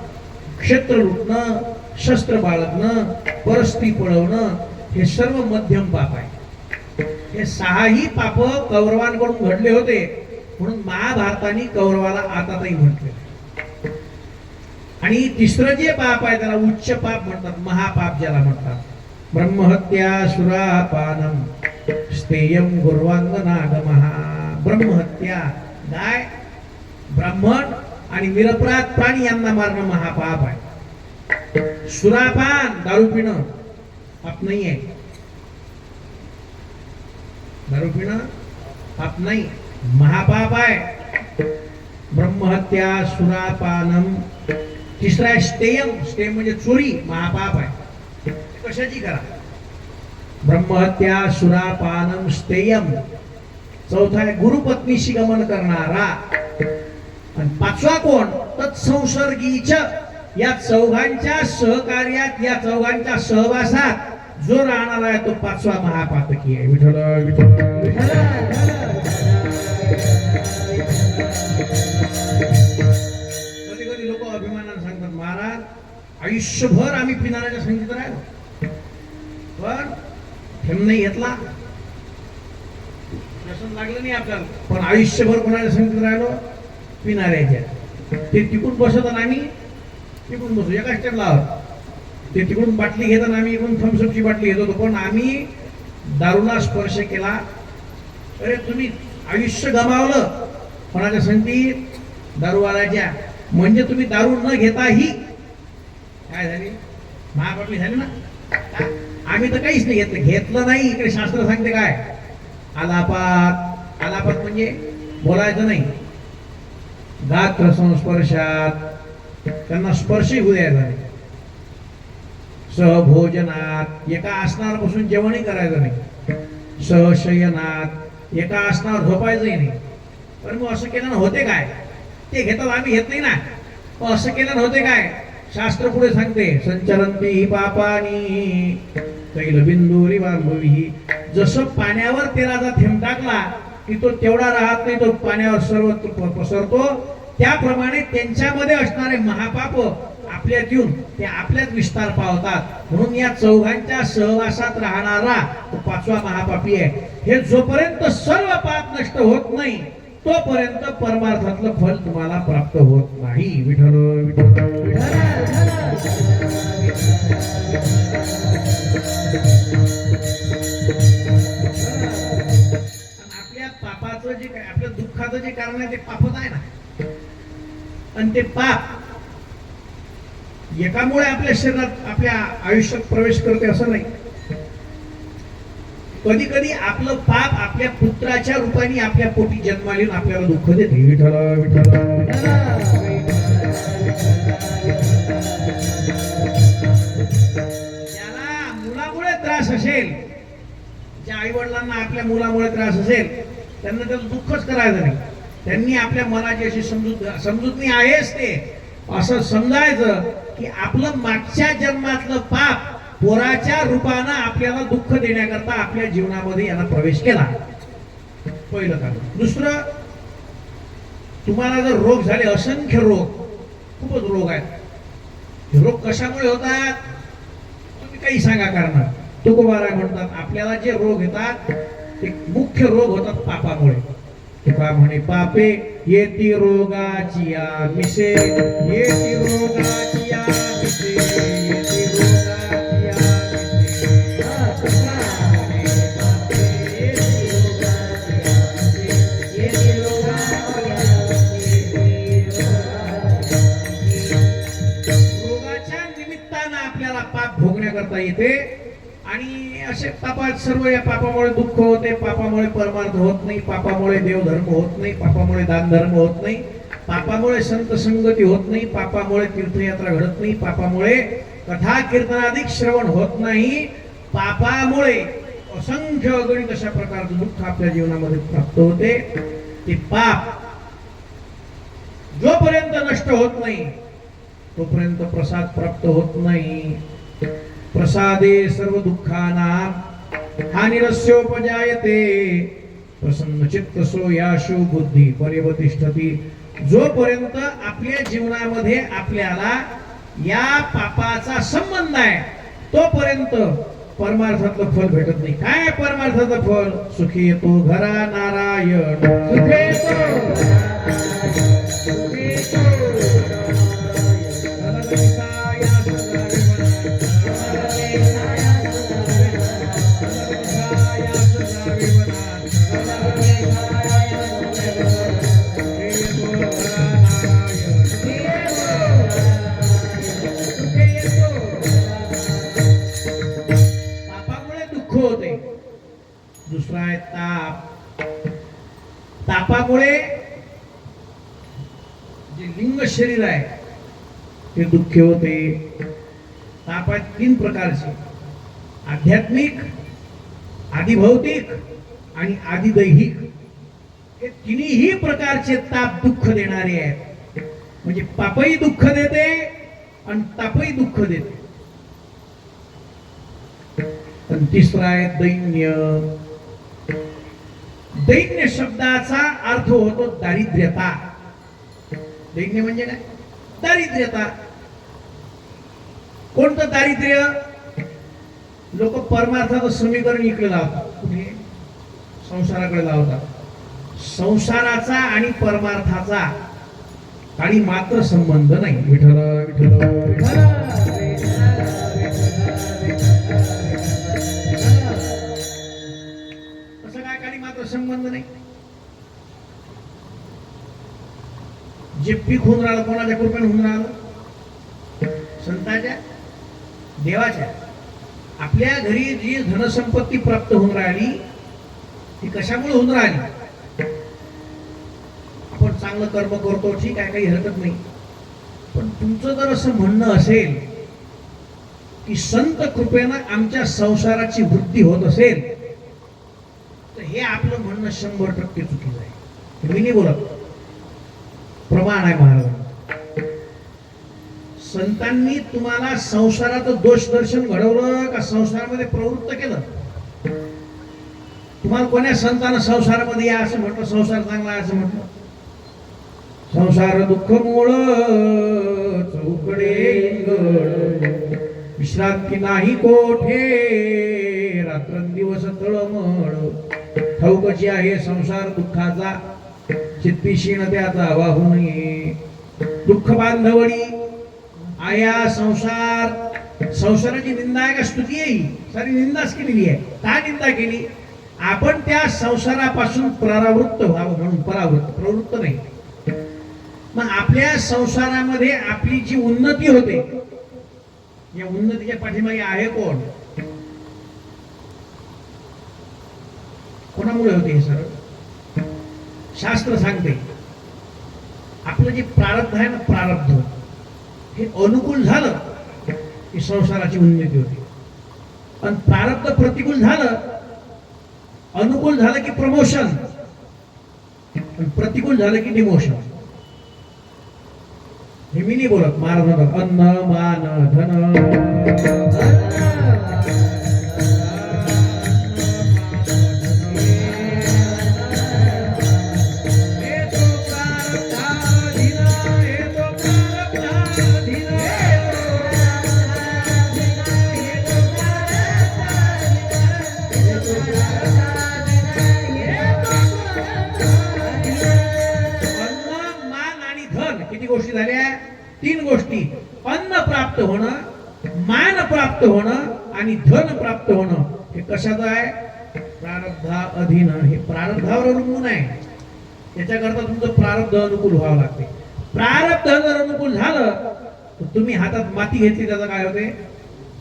क्षेत्र लुटणं, शस्त्र बाळगणं, परस्त्री पळवणं हे सर्व मध्यम पाप आहे. हे 6ही पाप कौरवांकडून घडले होते म्हणून महाभारताने कौरवाला आतातही म्हटले. आणि तिसरं जे पाप आहे त्याला उच्च पाप म्हणतात, महापाप ज्याला म्हणतात. ब्रह्महत्या सुरापानम स्तेयम गुर्वांगनागमहा. ब्रह्महत्या, गाय, ब्राह्मण आणि निरपराध प्राणी यांना मारणं महापाप आहे. सुरापान, दारू पिणं पाप नाही आहे. दारू पिणं पाप नाही, महापाप आहे. ब्रह्महत्या सुरापानम. तिसरा आहे स्तेयम. स्तेयम म्हणजे चोरी, महापाप आहे. कशाची करा? ब्रह्महत्या सुरापानम स्तेयम. चौथा आहे गुरुपत्नीशी गमन करणारा. आणि 5वा कोण? तत्संसर्गीच. या चौघांच्या सहकार्यात, या चौघांच्या सहवासात जो राहणार आहे तो 5वा महापातकी आहे. विठ्ठल विठ्ठल. कधी कधी लोक अभिमानाने सांगतात महाराज आयुष्यभर आम्ही पिणाऱ्याच्या संगीत राहिलो पण थेंब नाही घेतला, व्यसन लागलं नाही आपल्याला, पण आयुष्यभर कोणाच्या संगीत राहिलो? पिणाऱ्याच्या. ते तिकडून बसत आणि आम्ही तिकडून बसू एकाच टेबलावर. ते तिकडून बाटली घेताना आम्ही इकडून थम्सअपची बाटली घेत होतो, पण आम्ही दारूला स्पर्श केला. अरे तुम्ही आयुष्य गमावलं कोणाच्या संगतीत? दारूवाल्याच्या. म्हणजे तुम्ही दारू न घेताही काय झाले? महापापी झाले ना. आम्ही तर काहीच नाही घेतलं. घेतलं नाही. इकडे शास्त्र सांगते काय? आलापात. आलापात म्हणजे बोलायचं नाही. गात्र संस्पर्शात, त्यांना स्पर्शही होऊ द्यायचा नाही. सहभोजनात, एका आसनावर बसून जेवणही करायचं नाही. सहशयनात, एका आसनावर झोपायचंही नाही. पण मग असं केल्यानं होते काय? ते घेतात, आम्ही घेत नाही ना. मग असं केल्यानं होते काय? शास्त्र पुढे सांगते संचरंती ही पापानी तैलबिंदुरी वांभवी. जसं पाण्यावर तेलाचा थेंब टाकला की तो तेवढा राहत नाही, तो पाण्यावर सर्वत्र पसरतो. त्याप्रमाणे त्यांच्यामध्ये असणारे महापाप आपल्यात येऊन ते आपल्यात विस्तार पावतात. म्हणून या चौघांच्या सहवासात राहणारा तो 5वा महापापी आहे. हे जोपर्यंत सर्व पाप नष्ट होत नाही तोपर्यंत परमार्थातलं फल तुम्हाला प्राप्त होत नाही. विठ्ठल विठ्ठल. आपल्या पापाचं जे काय, आपल्या दुःखाचं जे कारण आहे ते पापच आहे ना. आणि ते पाप एकामुळे आपल्या शरीरात, आपल्या आयुष्यात प्रवेश करते असं नाही. कधी कधी आपलं पाप आपल्या पुत्राच्या रूपाने आपल्या पोटी जन्माला येऊन आपल्याला दुःख देते. विठ्ठल विठ्ठल. ज्याला मुलामुळे त्रास असेल, ज्या आई वडिलांना आपल्या मुलामुळे त्रास असेल त्यांना त्याचं दुःखच करायचं नाही. त्यांनी आपल्या मनाची अशी समजूतनी आहेच ते असं समजायचं की आपलं मागच्या जन्मातलं पाप पोराच्या रूपानं आपल्याला दुःख देण्याकरता आपल्या जीवनामध्ये याला प्रवेश केला. पहिलं कारण. दुसरं, तुम्हाला जर रोग झाले, असंख्य रोग, खूपच रोग आहेत, हे रोग कशामुळे होतात तुम्ही काही सांगा. कारण तुकोबाराय म्हणतात आपल्याला जे रोग येतात ते मुख्य रोग होतात पापामुळे. तुका म्हणे पापे येती रोगाची मिसे, येती रोगाची मिसे, येती रोगाची रोगाच्या निमित्तानं आपल्याला पाप भोगण्याकरता येते. आणि असे पापात सर्व या पापामुळे दुःख होते, पापामुळे परमार्थ होत नाही, पापामुळे देवधर्म होत नाही, पापामुळे दानधर्म होत नाही, पापामुळे संत संगती होत नाही, पापामुळे तीर्थयात्रा घडत नाही, पापामुळे कथा कीर्तनाधिक श्रवण होत नाही, पापामुळे असंख्य अगणित अशा प्रकारचं दुःख आपल्या जीवनामध्ये प्राप्त होते. ते पाप जोपर्यंत नष्ट होत नाही तोपर्यंत प्रसाद प्राप्त होत नाही. प्रसादे सर्व दुःखानां हानिरस्योपजायते, प्रसन्न चित्त सो याशु बुद्धी पर्यवतिष्ठती. जोपर्यंत आपल्या जीवनामध्ये आपल्याला या पापाचा संबंध आहे तोपर्यंत परमार्थातलं फल भेटत नाही. काय परमार्थाचं फल? सुखी येतो घरा नारायण, सुखी येतो होते. दुसरा आहे ताप. तापामुळे जे लिंग शरीर आहे ते दुःखी होते. ताप आहेत 3 प्रकारचे, आध्यात्मिक, आदिभौतिक आणि आदिदैहिक. हे तिन्ही प्रकारचे ताप दुःख देणारे आहेत. म्हणजे पापही दुःख देते आणि तापही दुःख देते. आणि तिसरा आहे दैन्य. दैन्य शब्दाचा अर्थ होतो दारिद्र्यता. दैन्य म्हणजे काय? दारिद्र्यता. कोणतं दारिद्र्य? लोक परमार्थाचं समीकरण इकडे लावतात, संसाराकडे लावतात. संसाराचा आणि परमार्थाचा काही मात्र संबंध नाही. विठ्ठल विठ्ठल विठ्ठल. संबंध नाही. जे पीक होऊन राहिलं कोणाच्या कृपेने होऊन राहिलं? संतांच्या, देवाच्या. आपल्या घरी जी धनसंपत्ती प्राप्त होऊन राहिली ती कशामुळे होऊन राहिली? आपण चांगलं कर्म करतो, ठीक आहे, काही हरकत नाही. पण तुमचं जर असं म्हणणं असेल की संत कृपेनं आमच्या संसाराची वृद्धी होत असेल तर हे आपलं म्हणणं 100% चुकीचं आहे. मी नाही बोलत, प्रमाण आहे महाराज. संतांनी तुम्हाला संसाराचं दोष दर्शन घडवलं का संसारामध्ये प्रवृत्त केलं? तुम्हाला कोण्या संतानं संसारामध्ये या असं म्हटलं, संसार चांगला आहे असं म्हटलं? संसार दुःख मूळ चौकडे इंगळ, विश्रांती नाही कोठे, रात्रंदिवस तळमळ. ठाऊकची आहे संसार दुःखाचा, चित्ती क्षीण त्याचा वाहू नये. दुःख बांधवडी आया संसार. संसाराची निंदा आहे का स्तुती आहे? सारी निंदाच केलेली आहे. का निंदा केली? आपण त्या संसारापासून परावृत्त व्हावं म्हणून. प्रवृत्त नाही. मग आपल्या संसारामध्ये आपली जी उन्नती होते, या उन्नतीच्या पाठीमागे आहे कोण? कोणामुळे होते हे सर्व? शास्त्र सांगते आपलं जे प्रारब्ध आहे ना, प्रारब्ध हे अनुकूल झालं की संसाराची उन्नती होते, आणि प्रारब्ध प्रतिकूल झालं अनुकूल झालं की प्रमोशन, प्रतिकूल झालं की डिमोशन. हे मी नाही बोलत, महाराज अन्न मान धन गोष्टी झाल्या. 3 गोष्टी, अन्न प्राप्त होणं, मान प्राप्त होणं आणि धन प्राप्त होणं. हे कशाचं आहे? प्रारब्धा अधीन. हे प्रारब्धावर अवलंबून आहे. त्याच्याकरता तुमचं प्रारब्ध अनुकूल व्हावं लागते. प्रारब्ध जर अनुकूल झालं तर तुम्ही हातात माती घेतली त्याचं काय होते?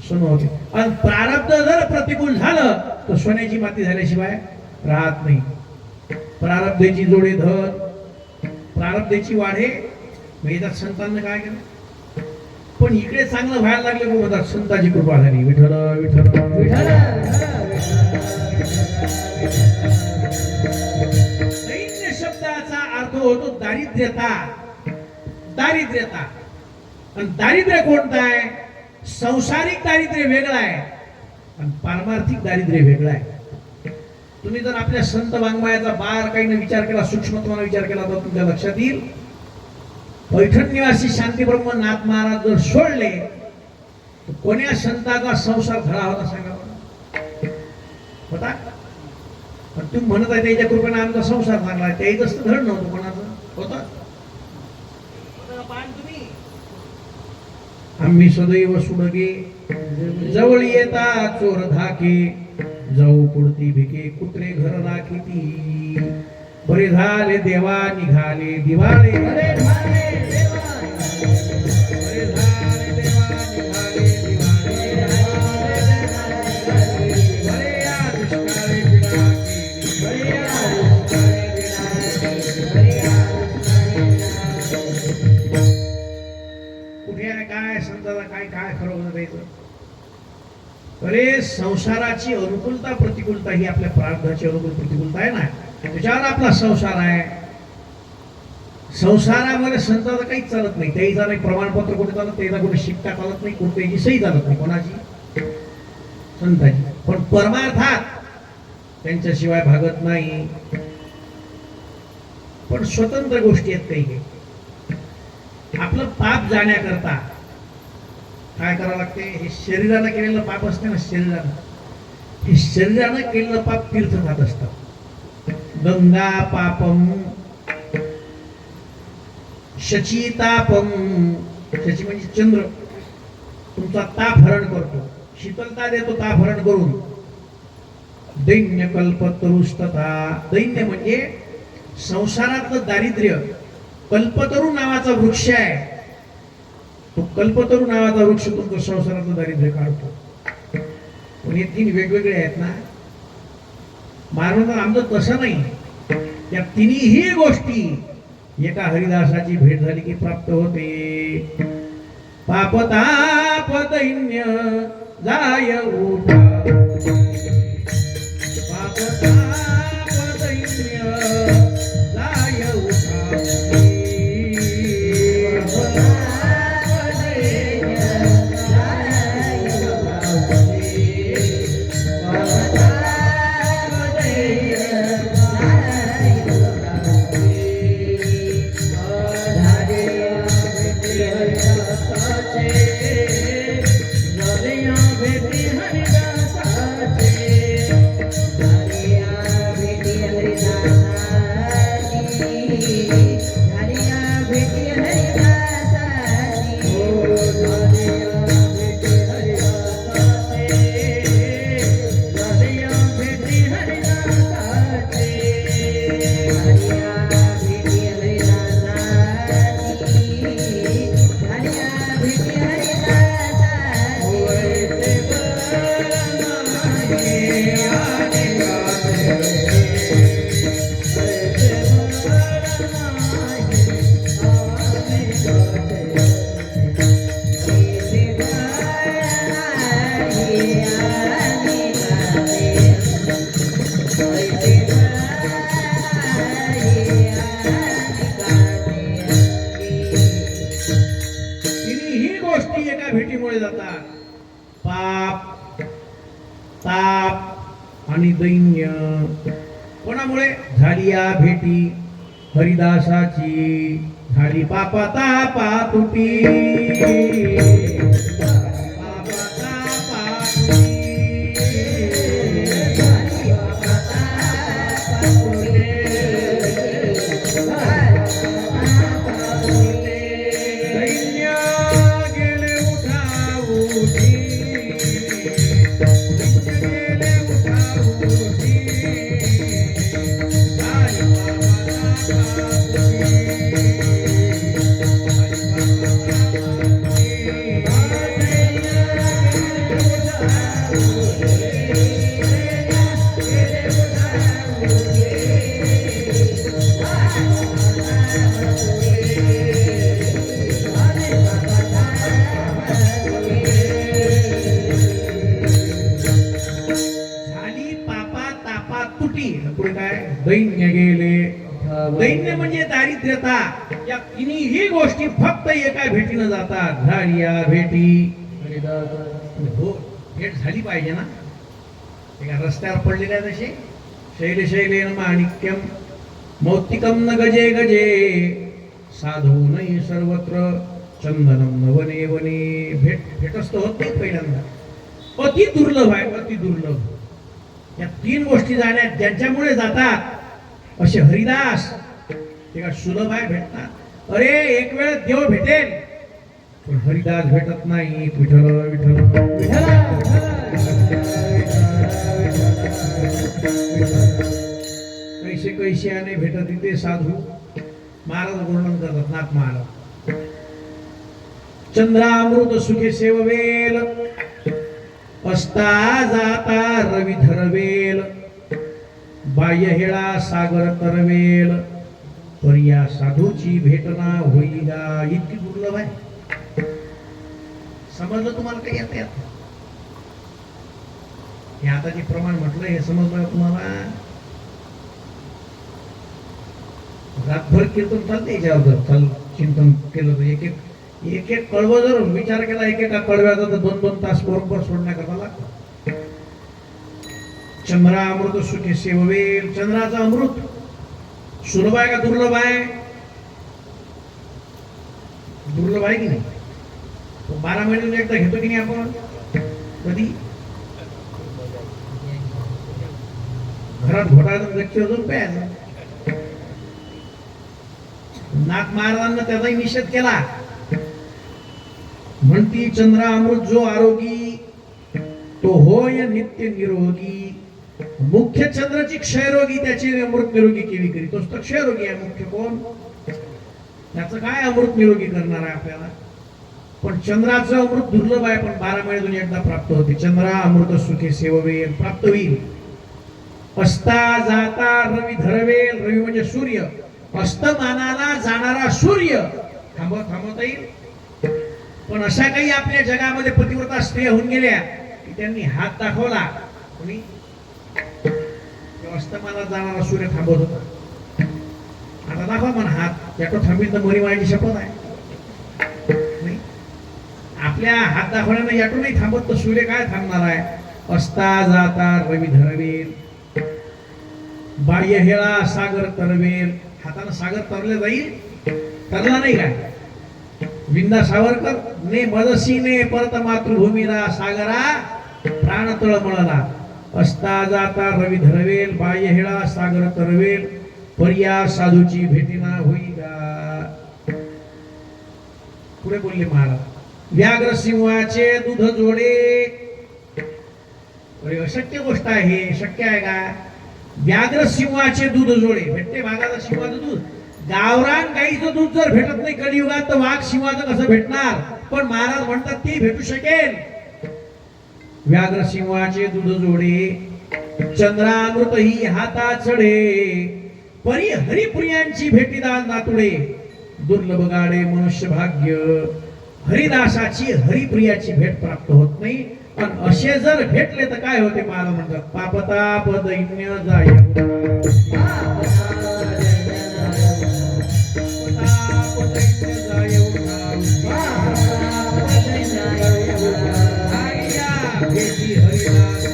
सोनं होते. आणि प्रारब्ध जर प्रतिकूल झालं तर सोन्याची माती झाल्याशिवाय राहत नाही. प्रारब्धेची जोडे धन, प्रारब्धेची वाढे. वेदात संतांना काय केलं? पण इकडे चांगलं व्हायला लागले म्हणतात संतांची कृपा झाली. विठ्ठल विठ्ठल विठ्ठल. दैन्य शब्दाचा अर्थ होतो दारिद्र्यता. दारिद्र्यता. आणि दारिद्र्य कोणतं आहे? संसारिक दारिद्र्य वेगळं आहे आणि पारमार्थिक दारिद्र्य वेगळं आहे. तुम्ही जर आपल्या संत वाङ्मयाचा बारकाईने विचार केला, सूक्ष्मत्वाने विचार केला तर तुमच्या लक्षात येईल. पैठण निवासी शांतीब्रह्म नाथ महाराज जर सोडले तर कोण्या संताचा संसार धडा होता सांगा होता? पण तुम्ही म्हणत आहे त्याच्या कृपेने आमचा संसार चांगला आहे. त्याही तसं धड नव्हतं कोणाचं होतं. आम्ही सदैव सुडगे जवळ येता चोर धाके, जाऊ पुढती भिके कुत्रे घर राखीती. बरे झाले देवा निघाले दिवाळे, बरे झाले देवा निघाले दिवाळे. बरे या दुष्काळी पिढा केली, बरे या दुष्काळी पिढा. कुठे आहे काय संताचा काय काय खरं होतं द्यायचं? अरे संसाराची अनुकूलता प्रतिकूलता ही आपल्या प्रारब्धाची अनुकूल प्रतिकूलता आहे ना, त्याच्यावर आपला संसार आहे. संसारामध्ये संताचं काहीच चालत नाही. त्याचा नाही प्रमाणपत्र कुठे चालत, त्याचा कुठे शिक्का चालत नाही, कुठेही सही चालत नाही. कोणाची? संताची. पण परमार्थात त्यांच्याशिवाय भागत नाही. पण स्वतंत्र गोष्टी आहेत काही. आपलं पाप जाण्याकरता काय करावं लागते? हे शरीरानं केलेलं पाप असते ना, शरीरानं, हे शरीरानं केलेलं पाप तीर्थ खात असतं. गंगा पापम शचीतापम. शची म्हणजे चंद्र, तुमचा ताप हरण करतो, शीतलता देतो ताप हरण करून. दैन्य कल्पतरुस्तथा. दैन्य म्हणजे संसारातलं दारिद्र्य. कल्पतरू नावाचा वृक्ष आहे, तो कल्पतरू नावाचा वृक्ष तुमचं संसारातलं दारिद्र्य काढतो. पण हे 3 वेगवेगळे आहेत ना. महाराज आमचं तसं नाही. या तिन्ही गोष्टी एका हरिदासाची भेट झाली की प्राप्त होते. पापताप दैन्य जाय उठा, पापताप दैन्य जाय उठा. आणि दैन्य. कोणामुळे झाली या भेटी हरिदासाची, झाली पापा तापा तुटी. दैन्य गेले. दैन्य म्हणजे दारिद्र्यता. या तिन्ही गोष्टी फक्त एका भेटीनं जातात. झाली भेटी. हो, भेट झाली पाहिजे ना. एका रस्त्यावर पडलेल्या तसे शैल शैलेन माणिक्यम मौक्तिकम न गजे गजे साधू नाही सर्वत्र चंदनम न वने वने. भेटच तर होत नाही पहिल्यांदा. अति दुर्लभ आहे, अति दुर्लभ. या तीन गोष्टी जाण्यात ज्यांच्यामुळे जातात असे हरिदास ते का सुलभ आहे भेटतात. अरे एक वेळ देव भेटेल पण हरिदास भेटत नाही. विठ्ठल विठ्ठल कैसे कैसे भेटत इथे साधू. महाराज वर्णन करतात नाथ महाराज. चंद्रामृत सुखे सेववेल असता जाता रवी धरवेल. बाह्य हेळा सागर तरवेल. पर्या साधूची भेटना होईगा. इतकी दुर्लभ आहे. समजलं तुम्हाला काही आता यात? हे आता जे प्रमाण म्हटलं हे समजलं तुम्हाला? रातभर कीर्तन चालते याच्यावर चाल चिंतन केलं तर एक एक कळवं जर विचार केला एकेका कळव्याचा तर 2-2 तास बरोबर सोडण्याकरता लागतो. चंद्रामृत सुखे सेववेल. चंद्राचा अमृत सुलभ आहे का दुर्लभ आहे? दुर्लभ आहे की नाही? 12 महिन्यातून एकदा घेतो की नाही आपण? कधी घरात घोटाळून गच्ची अजून प्यायचा. नाथ महाराजांना त्याचाही निषेध केला. म्हणती चंद्रामृत जो आरोगी तो होय नित्य निरोगी. मुख्य चंद्राची क्षयरोगी त्याची अमृत निरोगी केली करी. तोच तर क्षयरोगी आहे. मुख्य कोण? त्याचं काय अमृत निरोगी करणार आहे आपल्याला? पण चंद्राचं अमृत दुर्लभ आहे पण 12 महिन्यातून एकदा प्राप्त होते. चंद्रा अमृत सुखे सेववेल. प्राप्त होईल. असता जाता रवी धरवेल. रवी म्हणजे सूर्य. अस्तमानाला जाणारा सूर्य थांबवता येईल. पण अशा काही आपल्या जगामध्ये पतिव्रता स्त्रिया होऊन गेल्या की त्यांनी हात दाखवला. कोणी अस्तमानाला जाणारा सूर्य थांबवत होता. आता दाखवा मन हात. याटो थांबील तर मरी माझी शपथ आहे. आपल्या हात दाखवण्यानं याटो नाही थांबत तर सूर्य काय थांबणार आहे? असता जाता रवी धरवेल. बाह्य हेळा सागर तरवेल. हातानं सागर तरले जाईल. तरला नाही काय? विंदा सावरकर ने मदसीने परत मातृभूमीला सागरा प्राण तळमळला. असता जाता रवी धरवेल. बाह्य हेळा सागर तरवेल. पर्या साधूची भेटीना होईगा. पुढे बोलले महाराज. व्याघ्र सिंहाचे दूध जोडे. अशक्य गोष्ट आहे. शक्य आहे का? व्याघ्र सिंहाचे दूध जोडे. भेटते वाघाचं सिंहाचं दूध. गावरान गाईचं दूध जर भेटत नाही कलियुगात तर वाघ सिंहाचं कसं भेटणार? पण महाराज म्हणतात ती भेटू शकेल. व्याघ्र सिंहाचे दूध जोडे. चंद्रामृत ही हाता चढे. परी हरिप्रियांची भेटीदान नातुडे. दुर्लभ गाडे मनुष्य भाग्य. हरिदासाची हरिप्रियाची भेट प्राप्त होत नाही. आणि असे जर भेटले तर काय होते? महाराज म्हणतात पापताप दैन्य जाय. भेटी हरिदासा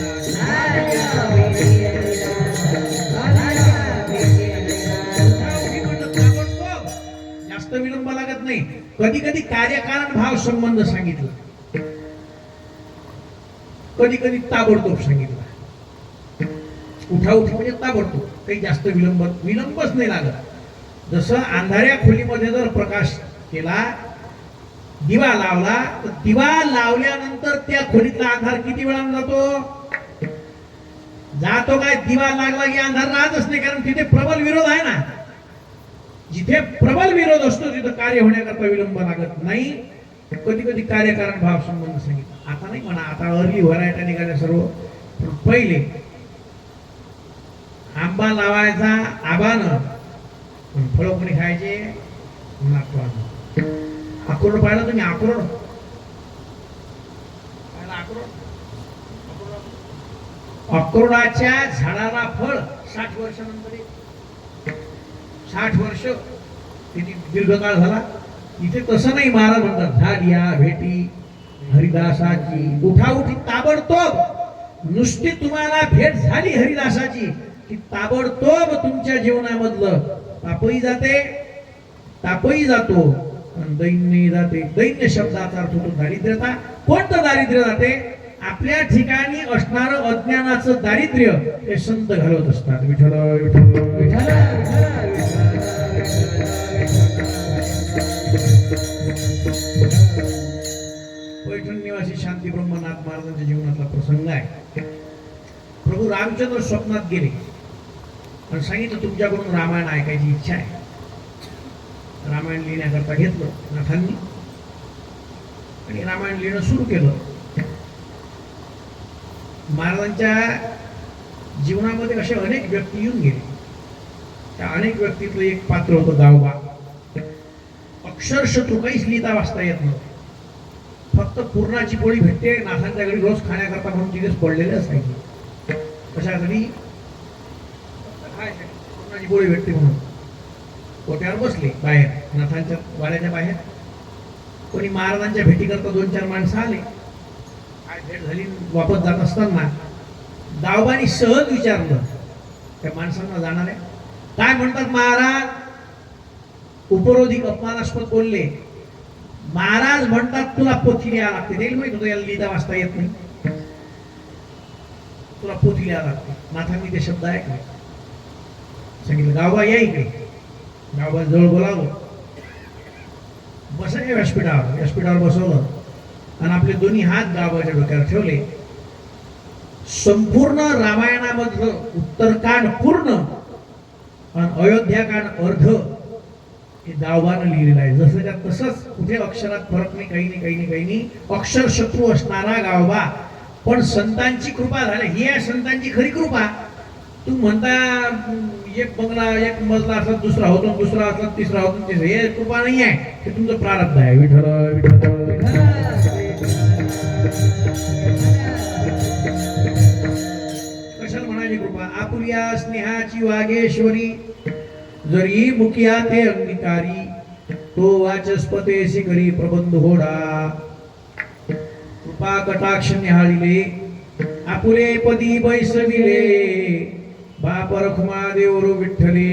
कधी कधी कार्यकारण भाव संबंध सांगितला, कधी कधी ताबडतोब सांगितला. उठाउठी म्हणजे ताबडतोब, काही जास्त विलंबच नाही लागत. जसं अंधाऱ्या खोलीमध्ये जर प्रकाश केला, दिवा लावला, तर दिवा लावल्यानंतर त्या खोलीतला अंधार किती वेळानं जातो काय? दिवा लागला की अंधार राहतच नाही, कारण तिथे प्रबल विरोध आहे ना. जिथे प्रबल विरोध असतो तिथे कार्य होण्याकरता विलंब लागत नाही. कधी कधी कार्यकारण भाव संबंध सांगितला. आता नाही म्हणा, आता अर्ली व्हरायटी निघाल्या सर्व. पहिले आंबा लावायचा आबानं, पण फळं कोणी खायचे नातवानं. अक्रोड पाहिलं तुम्ही? अक्रोड अक्रोडाच्या झाडाला फळ 60 वर्षानंतर. 60 वर्ष किती दीर्घकाळ झाला. इथे तसं नाही. महाराज म्हणतात झालिया भेटी हरिदासाची, उठाउठी ताबडतोब. नुसती तुम्हाला भेट झाली हरिदासाची की ताबडतोब तुमच्या जीवनामधलं पापही जाते, तापही जातो, दैन्य जाते. दैन्य शब्दाचा अर्थ होतो दारिद्र्यता. कोणतं दारिद्र्य जाते? आपल्या ठिकाणी असणारं अज्ञानाचं दारिद्र्य हे संत घालवत असतात. विठ्ठल विठ्ठल विठ्ठल. पैठण निवासी शांती ब्रह्मनाथ महाराजांच्या जीवनातला प्रसंग आहे. प्रभू रामचंद्र स्वप्नात गेले आणि सांगितलं तुमच्याकडून रामायण ऐकायची इच्छा आहे. रामायण लिहिण्याकरता घेतलं नाथांनी आणि रामायण लिहिणं सुरू केलं. महाराजांच्या जीवनामध्ये असे अनेक व्यक्ती येऊन गेले. त्या अनेक व्यक्तीतलं एक पात्र होतं गावबा. अक्षरशः तो काहीच लिहिता वाचता येत नव्हतं. फक्त पूर्णाची पोळी भेटते नाथांच्या घरी रोज खाण्याकरता म्हणून तिथेच पडलेले असायचे. कशा घरी पूर्णाची पोळी भेटते म्हणून कोट्यावर बसले बाहेर, नाथांच्या वाड्याच्या बाहेर. कोणी महाराजांच्या भेटीकरता 2-4 माणसं आले. काय भेट झाली. वापस जात असताना गावबानी सहज विचारलं त्या माणसांना, जाणार आहे काय म्हणतात महाराज? उपरोधिक अपमानास्पद बोलले. महाराज म्हणतात तुला पोथी लिहायला लागते. त्याला माहित होतं याला लिहिता वाचता येत नाही. तुला पोथी लिहायला लागते. नाथांनी ते शब्द ऐकले. सांगितलं गावबा या इकडे. गावबा जवळ बोलावलं. बसायच्या व्यासपीठावर बसवलं आणि आपले दोन्ही हात गावाच्या डोक्यावर ठेवले. संपूर्ण रामायणामधलं उत्तरकांड पूर्ण आणि अयोध्याकांड अर्ध हे गावबानं लिहिलेलं आहे. जसं त्या तसंच, कुठे अक्षरात फरक नाही, काही नाही. अक्षर शत्रू असणारा गावबा, पण संतांची कृपा झाली. ही आहे संतांची खरी कृपा. तू म्हणता एक बंगला एक मजला असला, दुसरा होतो, दुसरा असला, तिसरा होतो, तिसरा. हे कृपा नाही आहे, हे तुमचं प्रारब्ध आहे. विठ्ठल विठ्ठल. कशाला म्हणाली कृपा? आपुल्या स्नेहाची वागेश्वरी, जरी मुखिया ते अंगीकारी, तो वाचस्पते शिखरी प्रबंध होडा. कृपा कटाक्ष निहाळिले, आपुले पदी बैसविले, बाप रखुमा देवर विठ्ठले,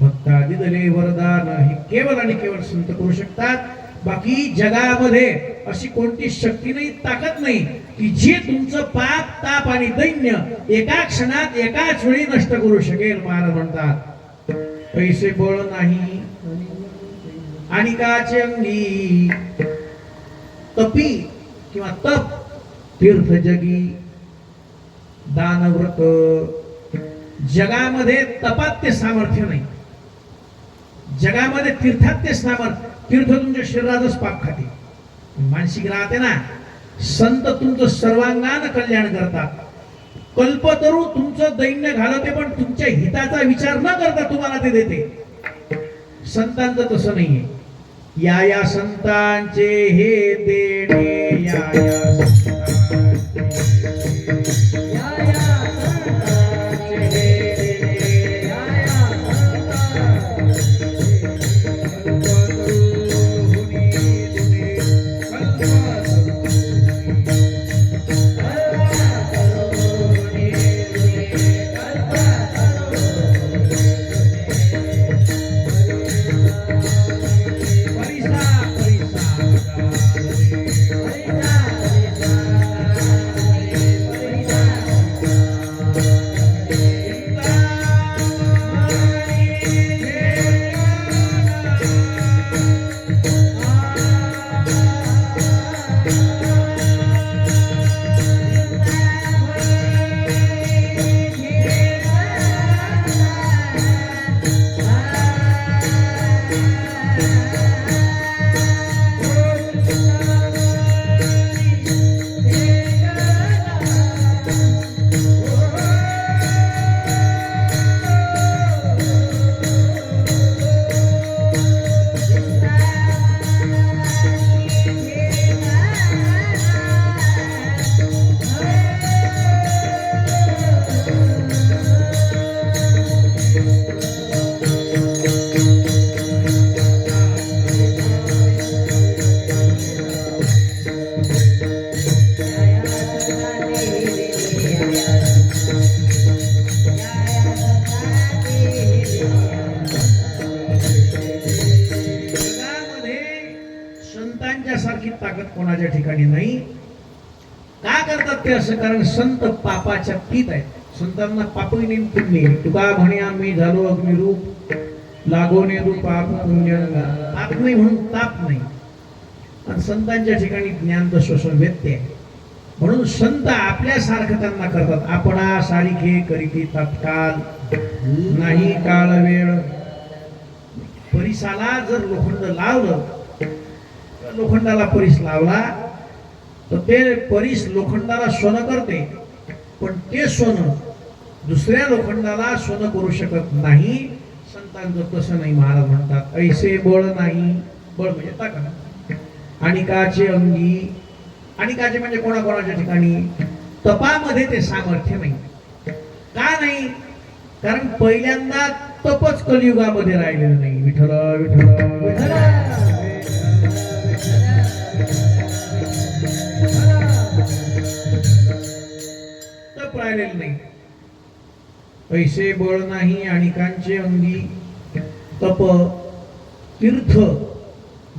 भक्ता दिदले वरदान. हे केवळ आणि केवळ संत करू शकतात. बाकी जगामध्ये अशी कोणती शक्ती नाही, ताकद नाही की जी तुमचं पाप ताप आणि दैन्य एका क्षणात एकाच वेळी नष्ट करू शकेल. महाराज म्हणतात पैसे बळ नाही आणि काचे अंगी, तपी किंवा तप तीर्थ जगी, दानव्रत. जगामध्ये तपात ते सामर्थ्य नाही, जगामध्ये तीर्थात ते सामर्थ्य. तीर्थ तुमच्या शरीरातच पाप खाते, मानसिक राहते ना. संत तुमचं सर्वांगान कल्याण करतात. कल्पतरू तुमचं दैन्य घालवते, पण तुमच्या हिताचा विचार न करता तुम्हाला ते देते. संतांचं तसं नाहीये. या संतांचे हे देणे, या परिसा कोणाच्या ठिकाणी नाही. का करतात ते असं? कारण संत पापाच्या पीत आहेत. संतांना पापही नाही पुण्य. तुका म्हणे आम्ही झालो अग्निरूप, लागोने तू पाप पुण्यंगा. पाप नाही म्हणून ताप नाही. आणि संतांच्या ठिकाणी ज्ञान श्वसन व्यत्यय आहे. म्हणून संत आपल्यासारखं त्यांना करतात. आपणा सारिखे करीती तत्काल, नाही काळ वेळ. परिसाला जर लोखंड लावलं, लोखंडाला परिस लावला तर ते परिस लोखंडाला सोनं करते, पण ते सोनं दुसऱ्या लोखंडाला सोनं करू शकत नाही. संतांचं तसं नाही. महाराज म्हणतात ऐसे बळ नाही. बळ म्हणजे ताकद. आणि काचे अंगी, आणि काचे म्हणजे कोणाकोणाच्या ठिकाणी तपामध्ये ते सामर्थ्य नाही. का नाही? कारण पहिल्यांदा तपच कलियुगामध्ये राहिलेलं नाही. विठ्ठल विठ्ठल विठ्ठल तप राहिलेलं नाही. पैसे बळ नाही आणि कांचे अंगी तप तीर्थ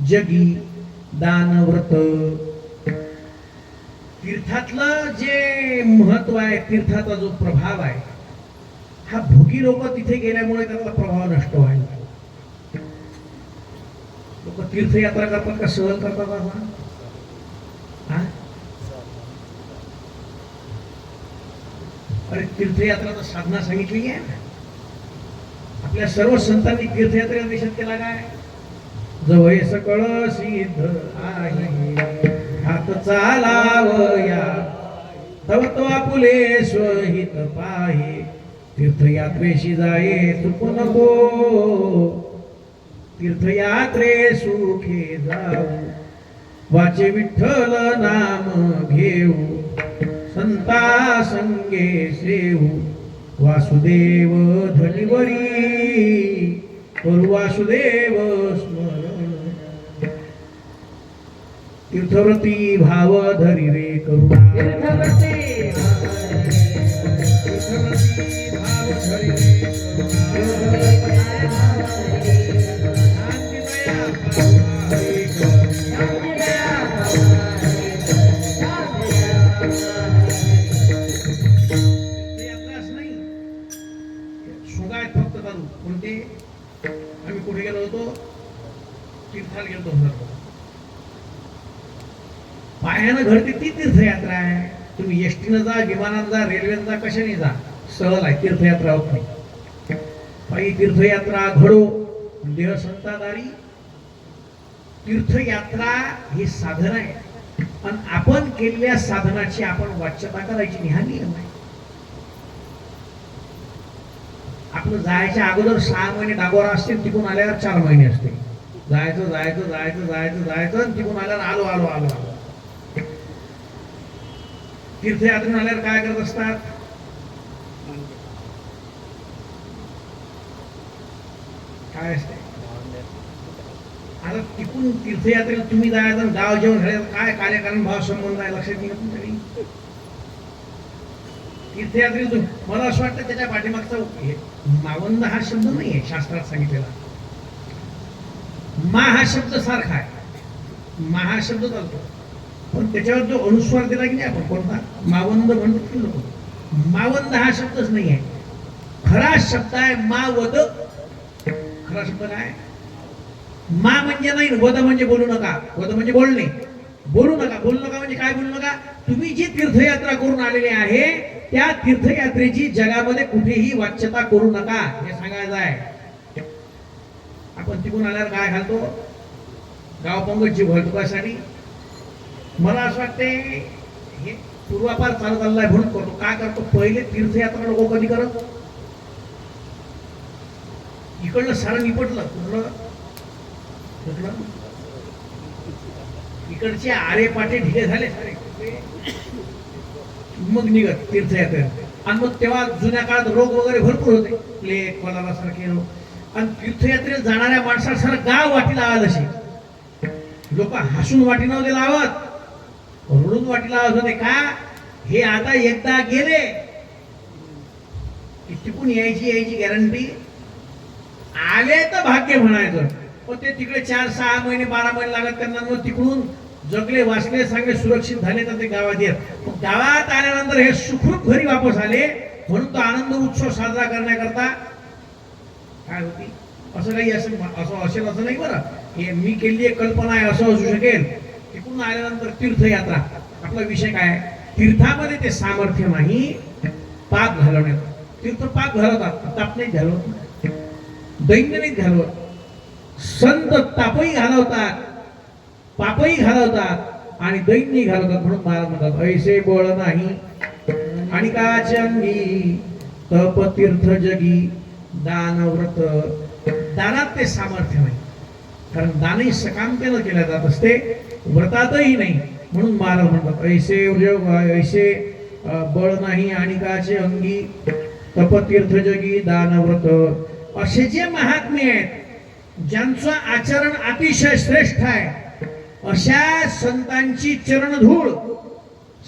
जगी दान व्रत. तीर्थातलं जे महत्व आहे, तीर्थाचा जो प्रभाव आहे, हा भोगी लोक तिथे गेल्यामुळे त्याचा प्रभाव नष्ट व्हायला. लोक तीर्थयात्रा करतात का सहल करतात बाबा? अरे तीर्थयात्रा साधना सांगितली आहे ना. आपल्या सर्व संतांनी तीर्थयात्रेला देशात केला काय? जवळ सकळ सिद्ध आहे हात चालावया, तव तो आपुले स्वहित पाहे. तीर्थयात्रेशी जाये चुकू नको, तीर्थयात्रे सुखे जाऊ. वाचे विठ्ठल नाम घेऊ, संता संगे सेवू. वासुदेव धनिवरी करू वासुदेव स्मरण. तीर्थव्रती भाव धरी रे करुणा. तीर्थव्रती भाव धरी रे आम्ही कुठे गेलो होतो? तीर्थाला गेलो होतो. पायानं घडते ती तीर्थयात्रा आहे. तुम्ही एसटीनं जा, विमानानं जा, रेल्वेनं जा, कशाने जा, सहल आहे. तीर्थयात्रा होत नाही. पायी तीर्थयात्रा घडो देह संतादारी. तीर्थयात्रा हे साधन आहे. आणि आपण केलेल्या साधनाची आपण वाच्यता करायची. निहानी नाही. आपलं जायच्या अगोदर 6 महिने डागोरा असते, तिकून आल्यावर 4 महिने असते. जायचं जायचं जायचं जायचं जायचं आणि तिकून आल्यावर आलो आलो आलो आलो. तीर्थयात्रेतून आल्यावर काय करत असतात? काय असते? आता तिकून तीर्थयात्रेला तुम्ही जायचं, गाव जेवण झालं, काय कार्यकारण भाव संबंध आहे लक्षात येत नाही. तीर्थयात्रेतून मला असं वाटतं त्याच्या पाठीमागचा मावंद हा शब्द नाही आहे शास्त्रात सांगितलेला. मा हा शब्द सारखा आहे. मा हा शब्द चालतो, पण त्याच्यावर जो अनुस्वार दिला की नाही आपण, कोणता मावंद म्हणतो की लोक, मावंद हा शब्दच नाही आहे. खरा शब्द आहे मावद. खरा शब्द काय? मा म्हणजे नाही, वद म्हणजे बोलू नका. वद म्हणजे बोलणे. बोलू नका. बोलू नका म्हणजे काय बोलू नका? तुम्ही जी तीर्थयात्रा करून आलेली आहे त्या तीर्थयात्रेची जगामध्ये कुठेही वाच्यता करू नका, हे सांगायचं आहे. आपण तिकून आल्यावर काय घालतो? गाव पंगतची भरतुकासाठी. मला असं वाटते हे पूर्वापार चालत आलेला आहे म्हणून करतो. काय करतो? पहिले तीर्थयात्रा लोक कधी करत? इकडलं सारं निपटलं, कुठलं इकडचे आरे पाटे ढिले झाले सारे, मग निघत तीर्थयात्रेत. आणि मग तेव्हा जुन्या काळात रोग वगैरे भरपूर होते, प्लेग, कोलारा सारखे रोग. आणि तीर्थयात्रेत जाणाऱ्या माणसाला सारं गाव वाटीला आलं. असे लोक हसून वाटी नव्हते लावत, रडून वाटी लावत होते. का? हे आता एकदा गेले की तिकून यायची गॅरंटी. आले तर भाग्य म्हणायचं. पण ते तिकडे 4-6 महिने 12 महिने लागत त्यांना. मग तिकडून जगले वाचले चांगले सुरक्षित झाले तर ते गावात येत. मग गावात आल्यानंतर हे सुखरूप घरी वापस आले म्हणून तो आनंद उत्सव साजरा करण्याकरता काय होती असं काही असं असेल असं नाही. बरं हे मी केलेली एक कल्पना आहे असं असू शकेल. तिकडून आल्यानंतर तीर्थयात्रा आपला विषय काय तीर्थामध्ये ते सामर्थ्य नाही पाक घालवण्यात. तीर्थ पाक घालवतात ताप नाही घालवत दैन्य नाही घालवत. संत तापही घालवतात पापही घालवतात आणि दैन्य घालवतात. म्हणून महाराज म्हणतात ऐसे बळ नाही आणि काचंगी तप तीर्थ जगी दान व्रत. दानात ते सामर्थ्य नाही कारण दानही सकामतेनं केल्या जात असते व्रतातही नाही. म्हणून महाराज म्हणतात ऐसे बळ नाही आणि काचे अंगी तप तीर्थ जगी दान व्रत. असे जे महात्मे आहेत ज्यांचं आचरण अतिशय श्रेष्ठ आहे अशा संतांची चरणधूळ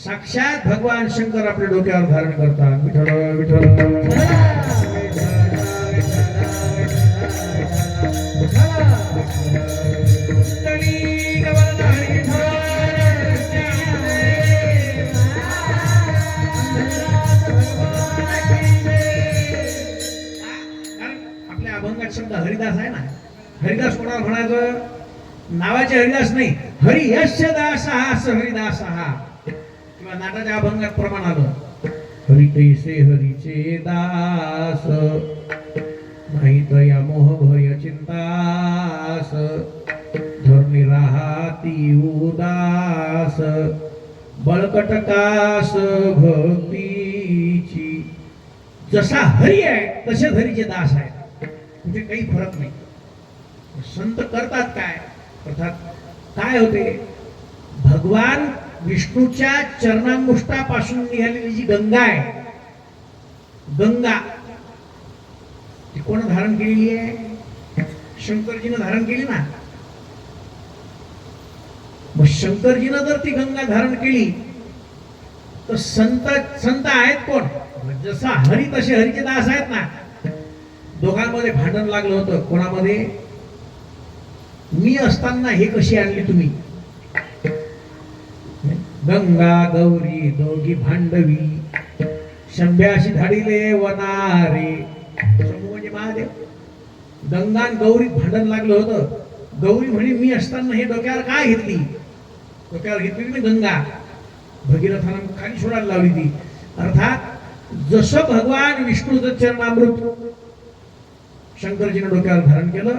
साक्षात भगवान शंकर आपल्या डोक्यावर धारण करतात. विठ्ठल विठ्ठल आपल्या अभंगात शब्द हरिदास आहे ना. हरिदास कोणाला म्हणायचं नावाचे हरिदास नाही हरी यस्य दास हा हरिदास हा. किंवा नाटाच्या अभंगात प्रमाण आलं हरी तैसे हरीचे दास नाही तया मोह भय चिंतास धरणी राहाती उदास बळकटकास भक्तीची. जसा हरी आहे तसेच हरीचे दास आहेत म्हणजे काही फरक नाही. संत करतात काय अर्थात काय होते भगवान विष्णूच्या चरणामुष्टापासून निघालेली जी गंगा आहे गंगा ती कोण धारण केलेली आहे शंकरजीनं धारण केली ना. मग शंकरजीनं जर ती गंगा धारण केली तर संत आहेत कोण जसा हरी तसे हरीचे दास आहेत ना. दोघांमध्ये भांडण लागलं होतं कोणामध्ये मी असताना हे कशी आणली तुम्ही. गंगा गौरी दोघी भांडवी शंभ्याशी धाडिले वनारे. म्हणजे महादेव गंगा आणि गौरी भांडण लागलं होतं. गौरी म्हणे मी असताना हे डोक्यावर काय घेतली डोक्यावर घेतली मी गंगा भगीरथानं खाली सोडायला लावली ती. अर्थात जसं भगवान विष्णूचं चरणामृत शंकरजीने डोक्यावर धारण केलं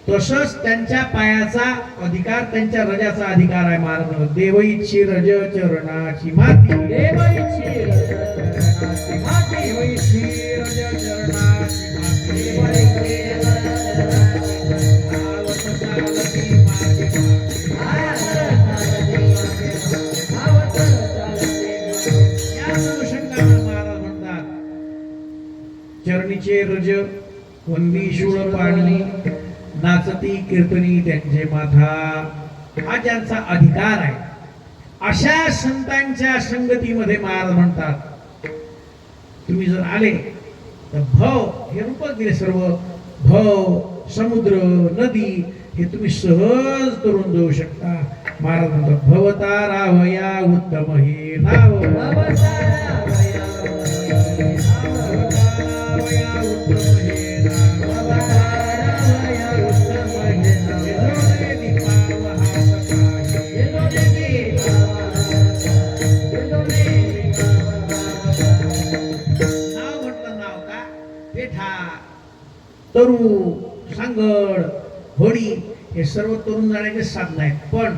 तसंच त्यांच्या पायाचा अधिकार त्यांच्या रजाचा अधिकार आहे. महाराज देवईची रज चरणाची माती देवईची रज चरणाची माती देवईची रज चरणाची माती महाराज म्हणतात चरणीचे रज वंदी शूळ पाणी नाचती कीर्तनी त्यांचे माथा. हा ज्यांचा अधिकार आहे अशा संतांच्या संगतीमध्ये महाराज म्हणतात तुम्ही जर आले तर भव हे रूपक दिले सर्व भव समुद्र नदी हे तुम्ही सहज करून जाऊ शकता. महाराज म्हणतात भवता रावया उत्तम हे नाव तरू सांगड होडी हे सर्व तरुण जाण्याचे साधन आहेत. पण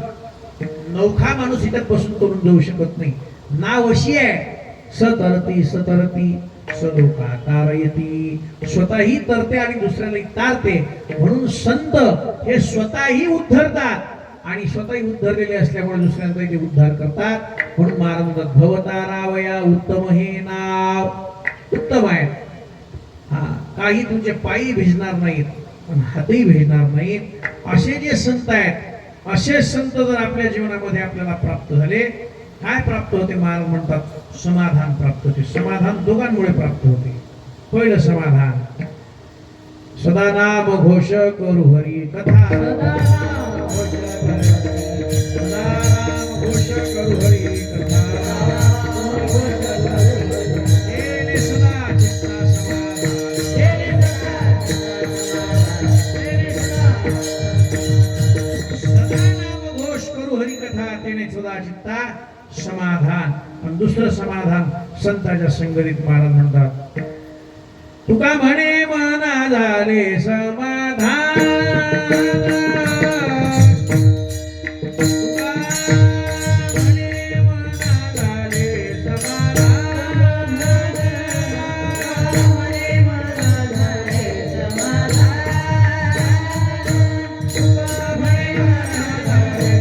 नौखा माणूस इथं बसून तरुण जाऊ शकत नाही. नाव अशी आहे सतरती सतरती सलोका तारयती स्वतःही तरते आणि दुसऱ्यालाही तारते. म्हणून संत हे स्वतःही उद्धरतात आणि स्वतःही उद्धरलेले असल्यामुळे दुसऱ्यांचाही ते उद्धार करतात. म्हणून महाराज म्हणतात भवता रावया उत्तम हे नाव उत्तम आहे. काही तुमचे पायी भिजणार नाहीत पण हातही भिजणार नाहीत. असे जे संत आहेत असे संत जर आपल्या जीवनामध्ये आपल्याला प्राप्त झाले काय प्राप्त होते महाराज म्हणतात समाधान प्राप्त होते. समाधान दोघांमुळे प्राप्त होते. पहिलं समाधान सदा नाम घोष करू हरी कथा करू हरी कथा केले सदा चित्ता समाधान. आणि दुसरं समाधान संताच्या संगतीत महाराज म्हणतात तुका म्हणे मना झाले समाधान तुका म्हणे मना झाले समाधान म्हणे मना झाले समाधान तुका म्हणे मना झाले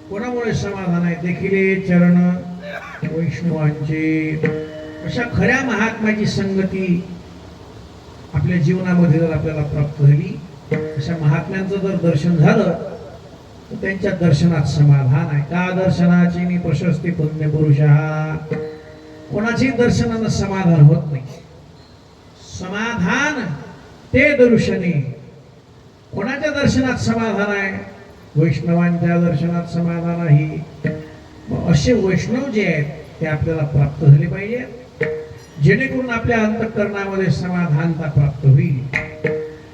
कोणामुळे समाधान आहे देखिले चरण वैष्णवांचे. अशा खऱ्या महात्म्याची संगती आपल्या जीवनामध्ये जर आपल्याला प्राप्त झाली, अशा महात्म्यांचं जर दर्शन झालं तर त्यांच्या दर्शनात समाधान आहे. का दर्शनाची नि प्रशस्ती पुण्य पुरुषा. कोणाची दर्शनानं समाधान होत नाही. समाधान ते दर्शनी. कोणाच्या दर्शनात समाधान आहे? वैष्णवांच्या दर्शनात समाधान आहे. मग असे वैष्णव जे आहेत ते आपल्याला प्राप्त झाले पाहिजे, जेणेकरून आपल्या अंतःकरणामध्ये समाधानता प्राप्त होईल.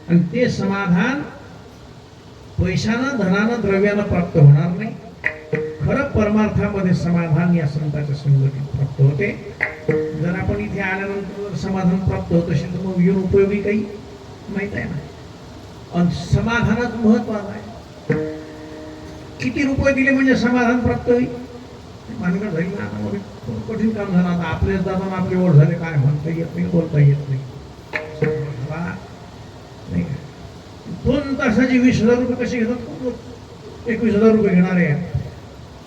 आणि ते समाधान पैशानं, धनानं, द्रव्यानं प्राप्त होणार नाही. खरं परमार्थामध्ये समाधान या संतांच्या संगतीत प्राप्त होते. जर आपण इथे आल्यानंतर जर समाधान प्राप्त होत असेल तर मग येऊन उपयोगी काही माहित आहे ना. आणि समाधानात महत्वाचं आहे. किती रुपये दिले म्हणजे समाधान प्राप्त होईल? मानगड झाली ना. आता मग कठीण काम झालं. आता आपलेच दादा आपले ओढ झाले, काय म्हणता येत नाही, बोलता येत नाही. नाही का? 2 तासाचे 20,000 रुपये कसे घेतात? 21,000 रुपये घेणारे आहेत.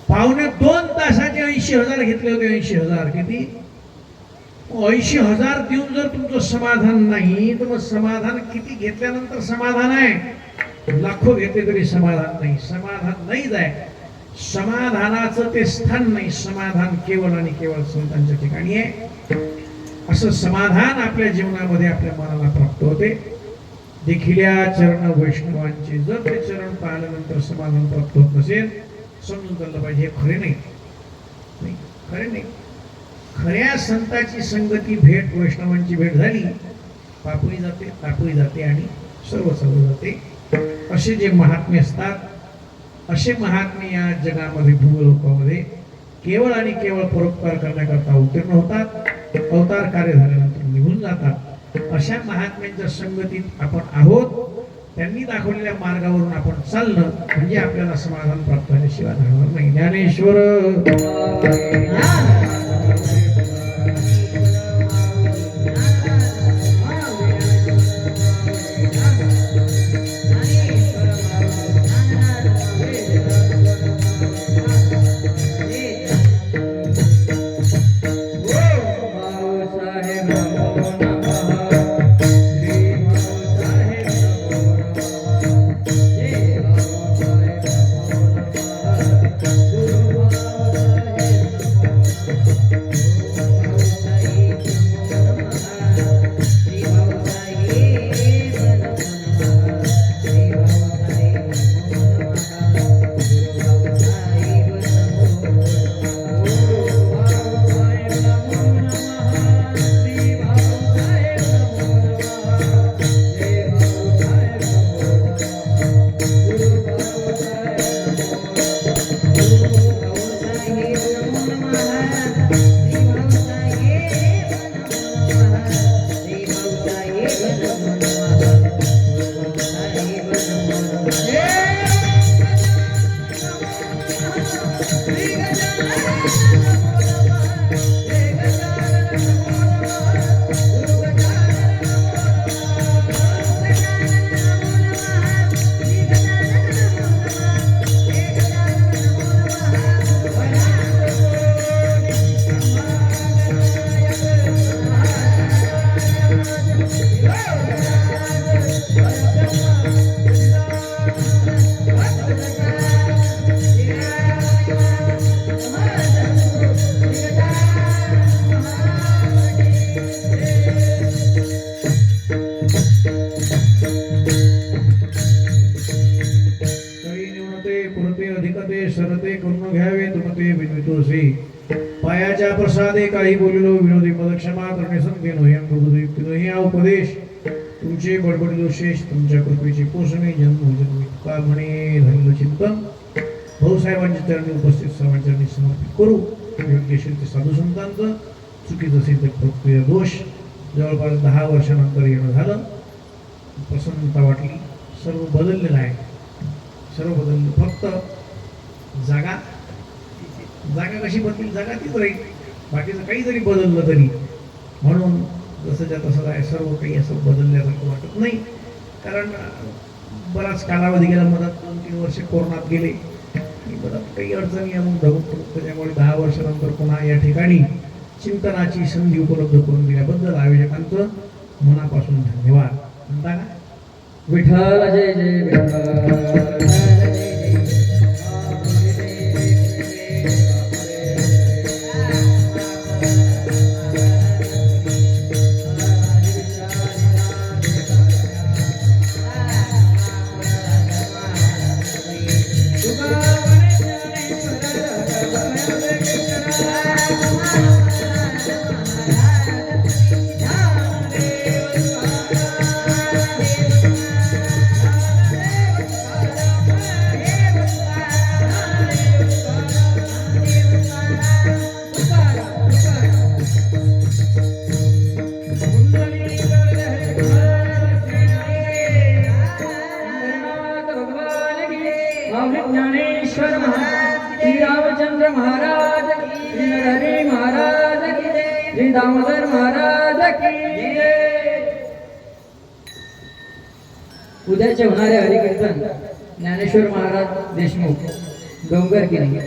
पावणे 2 तासाचे 80,000 घेतले होते. 80,000 किती? 80,000 देऊन जर तुमचं समाधान नाही तर मग समाधान किती घेतल्यानंतर समाधान आहे? लाखो घेतले तरी समाधान नाही. समाधान नाहीच आहे. समाधानाचं ते स्थान नाही. समाधान केवळ आणि केवळ संतांच्या ठिकाणी आहे. असं समाधान आपल्या जीवनामध्ये आपल्या मनाला प्राप्त होते. देखिल्या चरण वैष्णवांचे जर ते चरण पाहिल्यानंतर समाधान प्राप्त होत नसेल, समजून चाललं पाहिजे हे खरे नाही. खरे नाही. खऱ्या संताची संगती, भेट, वैष्णवांची भेट झाली, पापही जाते, तापही जाते आणि सर्व जाते. असे जे महात्मे असतात, असे महात्मे या जगामध्ये, भूलोकामध्ये केवळ आणि केवळ परोपकार करण्याकरता उत्तीर्ण होतात. अवतार कार्य झाल्यानंतर निघून जातात. अशा महात्म्यांच्या संगतीत आपण आहोत. त्यांनी दाखवलेल्या मार्गावरून आपण चालणं म्हणजे आपल्याला समाधान प्राप्त झाल्याशिवाय राहणार नाही. ज्ञानेश्वर पायाच्या प्रसादे काही बोलिलो विनोदी पदक्षमा करणे संकेनो हे अंगबुद्धियुक्तिनो हे उपदेश तुमचे बडबड दोषेश तुमच्या कृपेची पोषणे जन्म का म्हणे झालेलं चिंतन भाऊसाहेबांच्या चरणी उपस्थित सर्वांच्या चरणी समर्पित करू. योग्य असेल ते साधू संतांचं, चुकीचं असेल तर प्रक्रिया दोष. जवळपास 10 वर्षानंतर येणं झालं. प्रसन्नता वाटली. सर्व बदललेलं आहे. सर्व बदललं. फक्त जागा कशी बदली? जागा तीच राहील. बाकीचं काही जरी बदललं तरी. म्हणून जसंच्या तसं आहे. सर्व काही असं बदलल्यासारखं वाटत नाही. कारण बराच कालावधी गेला. मधात 2-3 वर्ष कोरोनात गेले आणि मधात काही अडचणी मग धरून पडत. त्याच्यामुळे 10 वर्षानंतर पुन्हा या ठिकाणी चिंतनाची संधी उपलब्ध करून दिल्याबद्दल आयोजकांचं मनापासून धन्यवाद. म्हणता का? विठ्ठल जय जय विठ्ठल. तुकोबन महाराज की जय. उद्याचे होणारे हरिकीर्तन ज्ञानेश्वर महाराज देशमुख डोंगर किनी